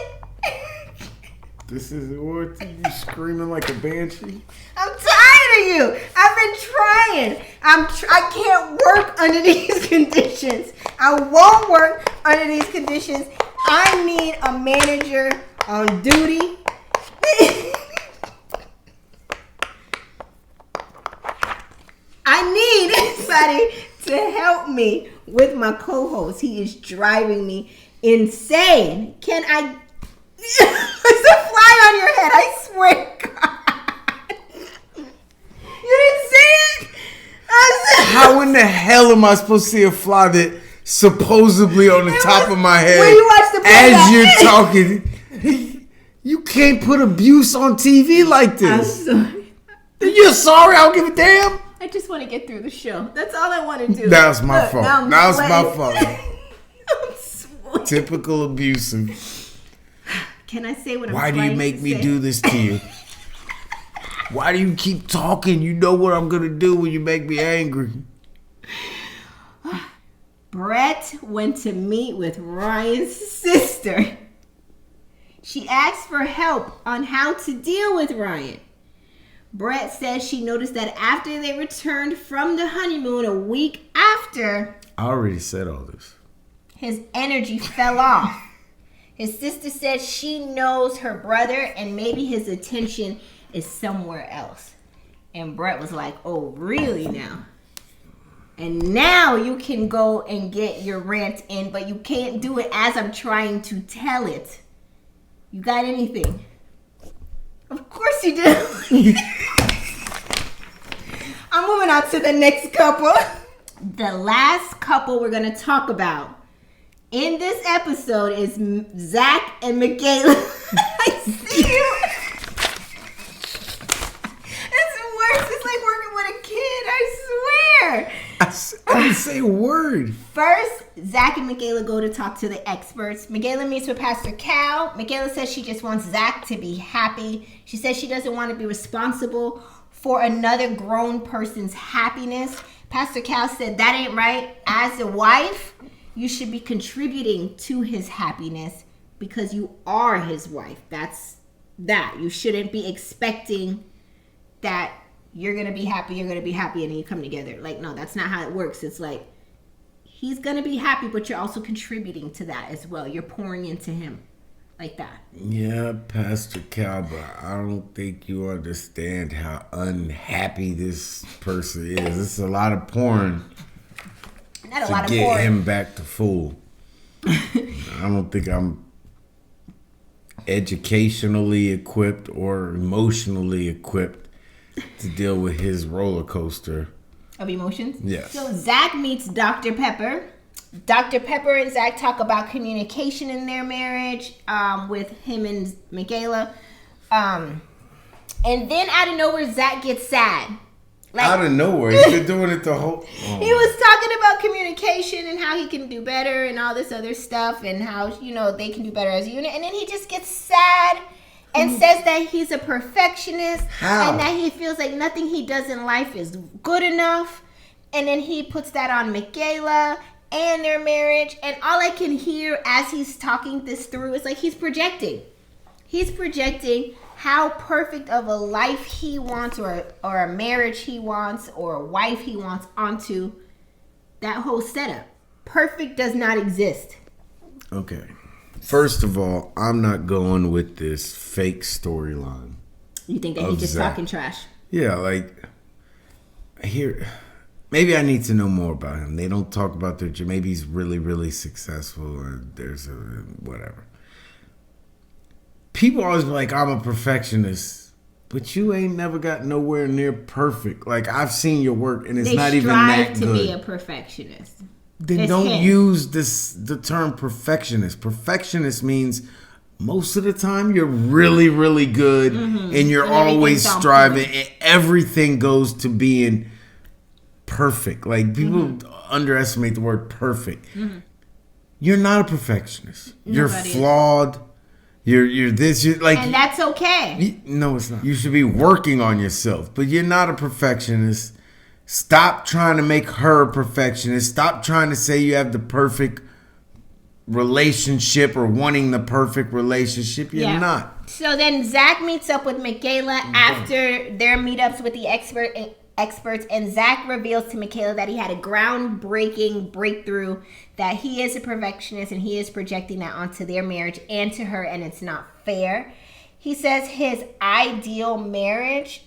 This isn't warranted. You screaming like a banshee. I'm tired of you. I've been trying. I can't work under these conditions. I won't work under these conditions. I need a manager on duty. I need somebody to help me with my co-host. He is driving me insane. Can I... There's a fly on your head, I swear to God. You didn't see it? How in the hell am I supposed to see a fly that supposedly on the top of my head when you watch the as you're talking? You can't put abuse on TV like this. I'm sorry. You're sorry, I don't give a damn. I just want to get through the show. That's all I want to do. That was my fault. That was my fault. I'm sweating. Typical abusing. Can I say what I'm Why trying to say? do you make me do this to you? Why do you keep talking? You know what I'm going to do when you make me angry. Brett went to meet with Ryan's sister. She asked for help on how to deal with Ryan. Brett says she noticed that after they returned from the honeymoon a week after, I already said all this. His energy fell off. His sister said she knows her brother and maybe his attention is somewhere else. And Brett was like, oh, really now? And now you can go and get your rant in, but you can't do it as I'm trying to tell it. You got anything? Of course you do. I'm moving on to the next couple. The last couple we're going to talk about in this episode is Zach and Michaela. I see you. It's worse. It's like working with a kid. I swear. I didn't say a word. First, Zach and Michaela go to talk to the experts. Michaela meets with Pastor Cal. Michaela says she just wants Zach to be happy. She says she doesn't want to be responsible for another grown person's happiness. Pastor Cal said that ain't right. As a wife, you should be contributing to his happiness because you are his wife. That's that. You shouldn't be expecting that you're going to be happy, and then you come together. Like, no, that's not how it works. It's like, he's going to be happy, but you're also contributing to that as well. You're pouring into him like that. Yeah, Pastor Cal, but I don't think you understand how unhappy this person is. It's a lot of porn to get him back to full. I don't think I'm educationally equipped or emotionally equipped to deal with his roller coaster of emotions. Yes. So Zach meets Dr. Pepper. Dr. Pepper and Zach talk about communication in their marriage with him and Michaela. And then out of nowhere, Zach gets sad. Like, out of nowhere. He's been doing it the whole... Oh. He was talking about communication and how he can do better and all this other stuff and how, they can do better as a unit. And then he just gets sad and says that he's a perfectionist. How? And that he feels like nothing he does in life is good enough. And then he puts that on Michaela and their marriage. And all I can hear as he's talking this through is like he's projecting. He's projecting how perfect of a life he wants or a marriage he wants or a wife he wants onto that whole setup. Perfect does not exist. Okay. First of all, I'm not going with this fake storyline. You think that he's just talking trash? Yeah, like, maybe I need to know more about him. They don't talk about maybe he's really, really successful or there's whatever. People always be like, I'm a perfectionist, but you ain't never got nowhere near perfect. Like, I've seen your work and it's not even that good. They strive to be a perfectionist. Then don't use the term perfectionist. Perfectionist means most of the time you're really, really good and you're always striving and everything goes to being perfect. Like, people underestimate the word perfect. You're not a perfectionist. You're flawed. You're this. You're like, and that's okay. No, it's not. You should be working on yourself, but you're not a perfectionist. Stop trying to make her a perfectionist. Stop trying to say you have the perfect relationship or wanting the perfect relationship. You're not. So then Zach meets up with Michaela after their meetups with the experts, and Zach reveals to Michaela that he had a groundbreaking breakthrough, that he is a perfectionist and he is projecting that onto their marriage and to her, and it's not fair. He says his ideal marriage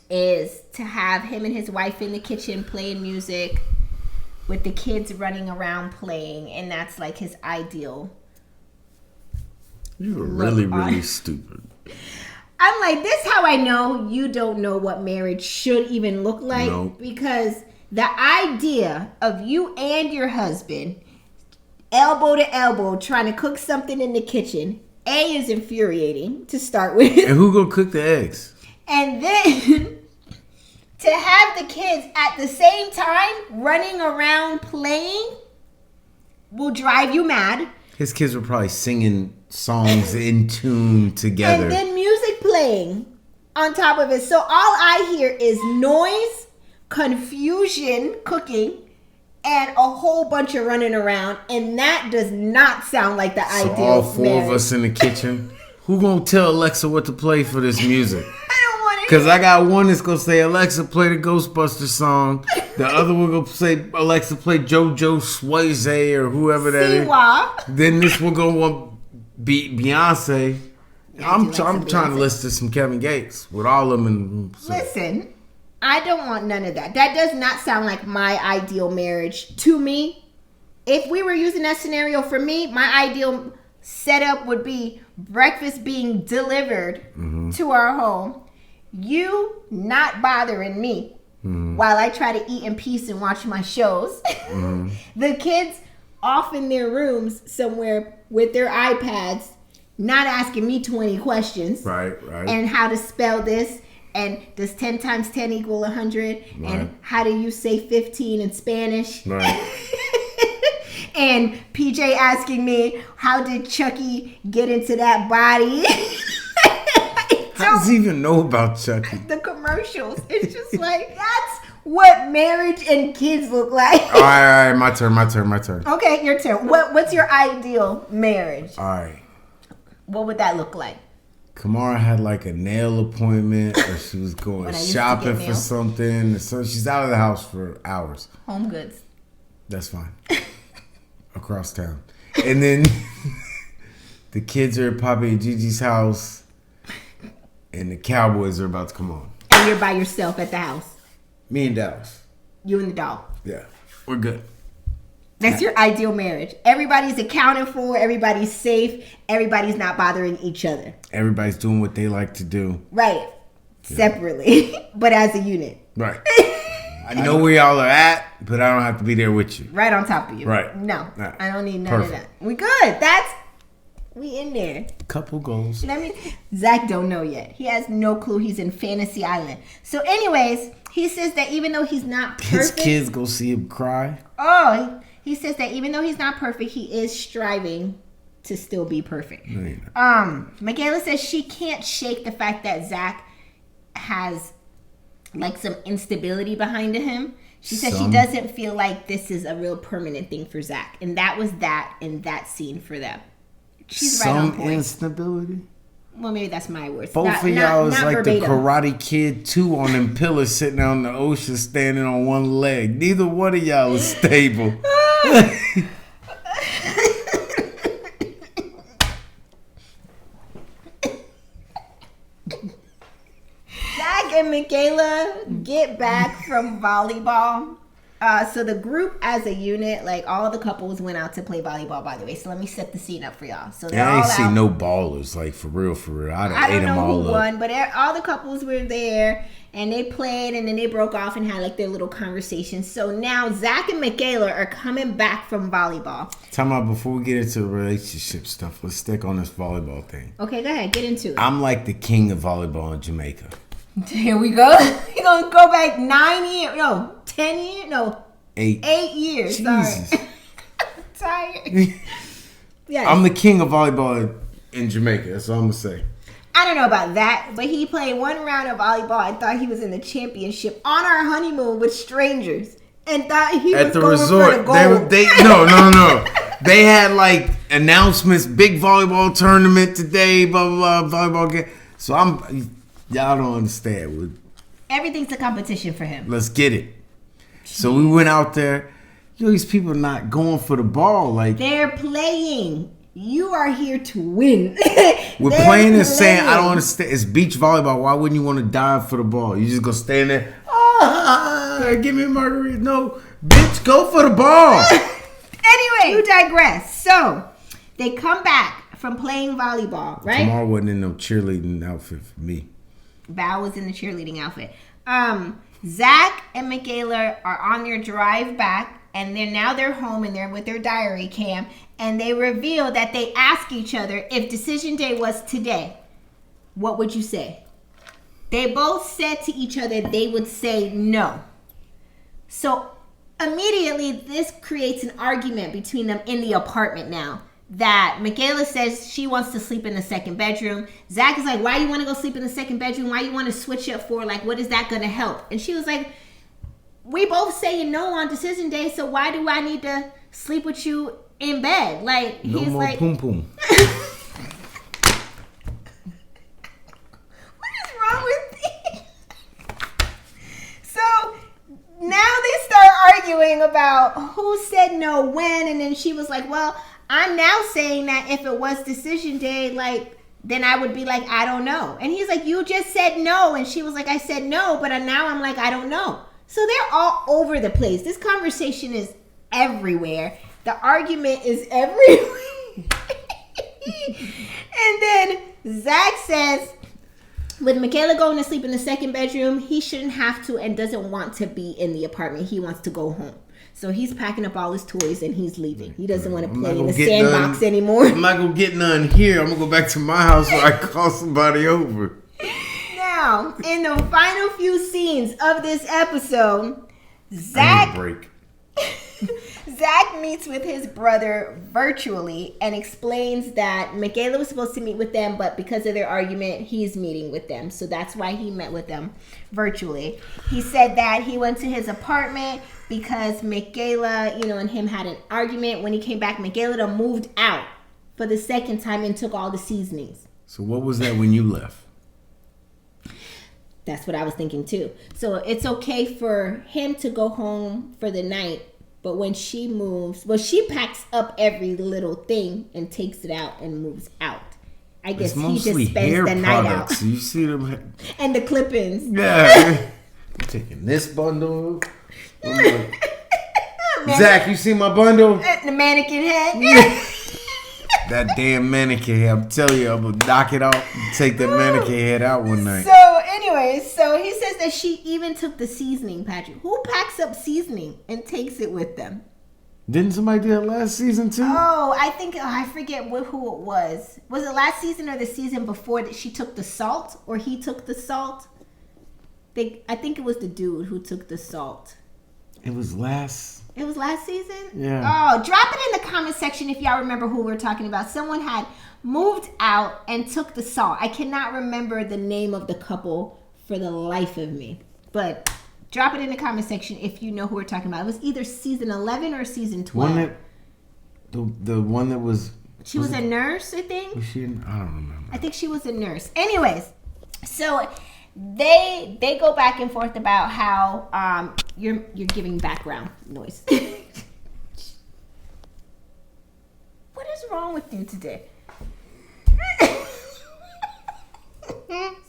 is to have him and his wife in the kitchen playing music with the kids running around playing, and that's like his ideal. You were really, really stupid. I'm like, this how I know you don't know what marriage should even look like. Nope. Because the idea of you and your husband elbow to elbow trying to cook something in the kitchen, is infuriating to start with. And who gonna cook the eggs? And then to have the kids at the same time running around playing will drive you mad. His kids were probably singing songs in tune together. And then music playing on top of it. So all I hear is noise, confusion, cooking, and a whole bunch of running around. And that does not sound like the ideal So all four marriage. of us in the kitchen. Who gonna tell Alexa what to play for this music? I don't want to. Because I got one that's gonna say, Alexa, play the Ghostbusters song. The other one gonna say, Alexa, play JoJo Swayze or whoever that is. Then this one gonna want beat Beyonce. I'm trying to listen to some Kevin Gates with all of them. Listen, I don't want none of that. That does not sound like my ideal marriage to me. If we were using that scenario for me, my ideal setup would be breakfast being delivered to our home. You not bothering me while I try to eat in peace and watch my shows. The kids off in their rooms somewhere with their iPads, not asking me 20 questions. Right. And how to spell this. And does 10 times 10 equal 100? Right. And how do you say 15 in Spanish? Right. And PJ asking me, how did Chucky get into that body? How does he even know about Chucky? The commercials. It's just like, that's what marriage and kids look like. All right. My turn. Okay, your turn. What's your ideal marriage? All right. What would that look like? Kamara had like a nail appointment, or she was going shopping for something. So she's out of the house for hours. Home goods. That's fine. Across town. And then the kids are at Poppy and Gigi's house, and the Cowboys are about to come on. And you're by yourself at the house. Me and Dallas. You and the dog. Yeah, we're good. That's your ideal marriage. Everybody's accounted for. Everybody's safe. Everybody's not bothering each other. Everybody's doing what they like to do. Right. Yeah. Separately, but as a unit. Right. I know where y'all are at, but I don't have to be there with you. Right on top of you. Right. No, right. I don't need none of that. We good. We in there. Couple goals. Zach don't know yet. He has no clue. He's in Fantasy Island. So anyways, he says that even though he's not perfect. His kids go see him cry. Oh, he says that even though he's not perfect, he is striving to still be perfect. No, Michaela says she can't shake the fact that Zach has like some instability behind him. She says she doesn't feel like this is a real permanent thing for Zach. And that was that in that scene for them. She's right on point. Instability? Well, maybe that's my words. Both of y'all is like verbatim. the Karate Kid 2 on them pillars sitting out in the ocean standing on one leg. Neither one of y'all is stable. Zach and Michaela get back from volleyball. So the group as a unit, like all the couples went out to play volleyball, by the way. So let me set the scene up for y'all. So I ain't see no ballers, like for real. I don't know who won, but all the couples were there and they played and then they broke off and had like their little conversation. So now Zach and Michaela are coming back from volleyball. Time out before we get into relationship stuff. Let's stick on this volleyball thing. Okay, go ahead. Get into it. I'm like the king of volleyball in Jamaica. Here we go. We're going to go back 10 years. No, 8 years. Jesus. Sorry. I'm tired. Yes. I'm the king of volleyball in Jamaica. That's all I'm going to say. I don't know about that, but he played one round of volleyball. I thought he was in the championship on our honeymoon with strangers and thought he was going for the gold. No. They had like announcements, big volleyball tournament today, blah, blah, blah, volleyball game. So y'all don't understand. Everything's a competition for him. Let's get it. So we went out there. These people are not going for the ball. Like they're playing. You are here to win. We're playing and saying, I don't understand. It's beach volleyball. Why wouldn't you want to dive for the ball? You just go stand there. Give me a margarita. No, bitch, go for the ball. Anyway, you digress. So they come back from playing volleyball, right? Kamar wasn't in no cheerleading outfit for me. Val was in the cheerleading outfit. Zach and Michaela are on their drive back, and they're home and they're with their diary cam, and they reveal that they ask each other if decision day was today, what would you say? They both said to each other they would say no. So immediately this creates an argument between them in the apartment now. That Michaela says she wants to sleep in the second bedroom. Zach is like, why you want to go sleep in the second bedroom? Why you want to switch up for? Like, what is that going to help? And she was like, we both saying no on decision day, so why do I need to sleep with you in bed? Like, no he's more like, poom poom. What is wrong with me? So now they start arguing about who said no when, and then she was like, well, I'm now saying that if it was decision day, like, then I would be like, I don't know. And he's like, you just said no. And she was like, I said no, but now I'm like, I don't know. So they're all over the place. This conversation is everywhere. The argument is everywhere. And then Zach says, with Michaela going to sleep in the second bedroom, he shouldn't have to and doesn't want to be in the apartment. He wants to go home. So he's packing up all his toys and he's leaving. He doesn't want to play in the sandbox anymore. I'm not going to get none here. I'm going to go back to my house where I call somebody over. Now, in the final few scenes of this episode, Zach... break. Zach meets with his brother virtually and explains that Michaela was supposed to meet with them, but because of their argument, he's meeting with them. So that's why he met with them virtually. He said that he went to his apartment because Michaela, and him had an argument. When he came back, Michaela moved out for the second time and took all the seasonings. So what was that when you left? That's what I was thinking too. So it's okay for him to go home for the night, but when she moves, she packs up every little thing and takes it out and moves out. I guess he just spends the night out. You see them and the clip-ins. Yeah. I'm taking this bundle. Zach, you see my bundle? The mannequin head. That damn mannequin head. I'm telling you, I'm gonna knock it out and take that mannequin head out one night. So anyway, he says that she even took the seasoning, Patrick. Who packs up seasoning and takes it with them? Didn't somebody do that last season too? Oh, I forget who it was. Was it last season or the season before that she took the salt, or he took the salt? I think it was the dude who took the salt. It was last season? Yeah. Oh, drop it in the comment section if y'all remember who we're talking about. Someone had moved out and took the salt. I cannot remember the name of the couple for the life of me. But drop it in the comment section if you know who we're talking about. It was either season 11 or season 12. The one that was... She was a nurse, I think. Was she? I don't remember. I think she was a nurse. Anyways, so... They go back and forth about how you're giving background noise. What is wrong with you today?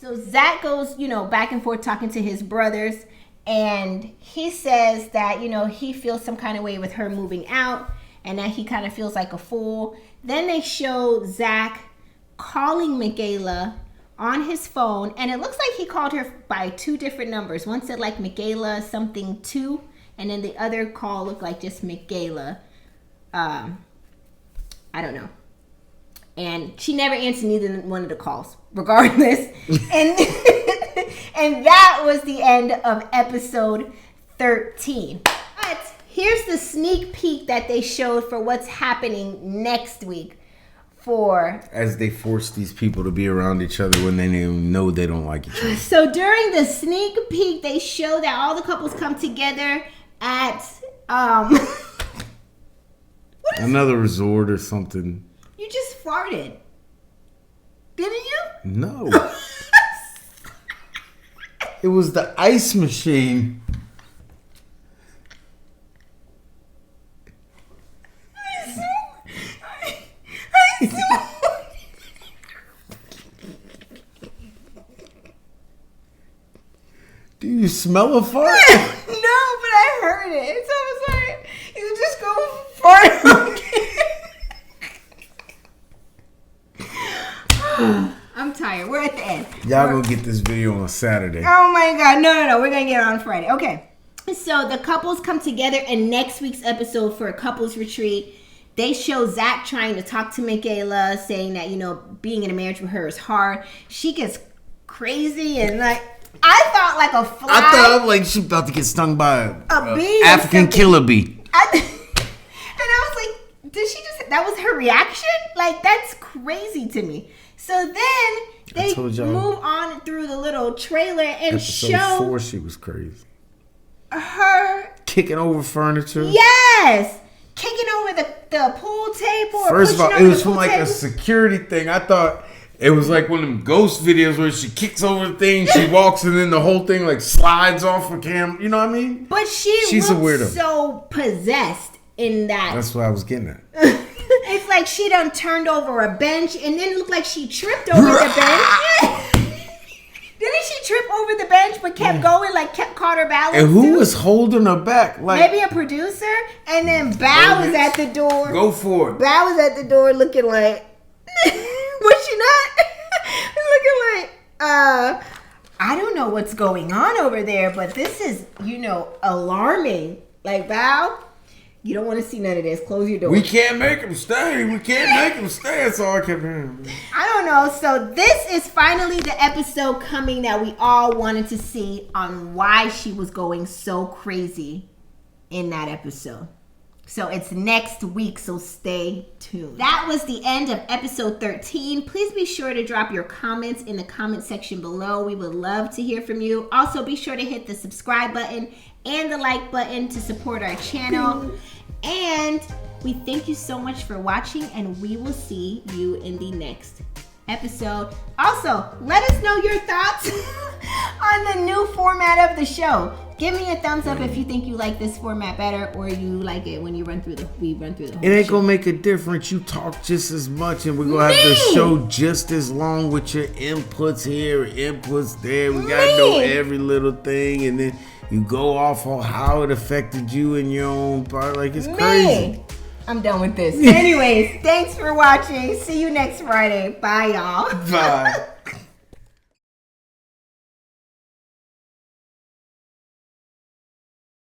So Zach goes, back and forth talking to his brothers, and he says that, he feels some kind of way with her moving out and that he kind of feels like a fool. Then they show Zach calling Michaela on his phone, and it looks like he called her by two different numbers. One said like Michaela something 2, and then the other call looked like just Michaela. I don't know. And she never answered neither one of the calls, regardless. and that was the end of episode 13. But here's the sneak peek that they showed for what's happening next week. As they force these people to be around each other when they know they don't like each other. So during the sneak peek, they show that all the couples come together at another resort or something. You just farted, didn't you? No. It was the ice machine. Do you smell a fart? No, but I heard it. So I was like, you just go fart. I'm tired. We're at the end. Y'all gonna get this video on Saturday. Oh my God. No. We're gonna get it on Friday. Okay. So the couples come together in next week's episode for a couples retreat. They show Zach trying to talk to Michaela, saying that, being in a marriage with her is hard. She gets crazy and I thought like a fly. I thought like she about to get stung by a bee, African killer bee. And I was like, did she just? That was her reaction? Like that's crazy to me. So then they move on through the little trailer and show 4, she was crazy. Her kicking over furniture. Yes. Kicking over the pool table. First of all, it was from like a security thing. I thought it was like one of them ghost videos where she kicks over the thing, she walks, and then the whole thing like slides off the camera. You know what I mean? But she's a weirdo. So possessed in that. That's what I was getting at. It's like she done turned over a bench, and then it looked like she tripped over the bench. Didn't she trip over the bench but kept going, like kept caught her balance? And who was holding her back? Like maybe a producer. And then Bao was at the door. Go for it. Bao was at the door looking like, was she not? Looking like, I don't know what's going on over there, but this is, alarming. Like, Bao, you don't want to see none of this. Close your door. We can't make him stay. That's all I kept hearing. I don't know. So this is finally the episode coming that we all wanted to see on why she was going so crazy in that episode. So it's next week, so stay tuned. That was the end of episode 13. Please be sure to drop your comments in the comment section below. We would love to hear from you. Also, be sure to hit the subscribe button and the like button to support our channel. And we thank you so much for watching, and we will see you in the next episode. Also, let us know your thoughts on the new format of the show. Give me a thumbs up if you think you like this format better, or you like it when we run through the whole It ain't show. gonna make a difference. You talk just as much, and we're gonna have the show just as long with your inputs here, inputs there. We gotta know every little thing, and then you go off on how it affected you in your own part. Like, it's crazy. I'm done with this. Anyways, thanks for watching. See you next Friday. Bye, y'all. Bye.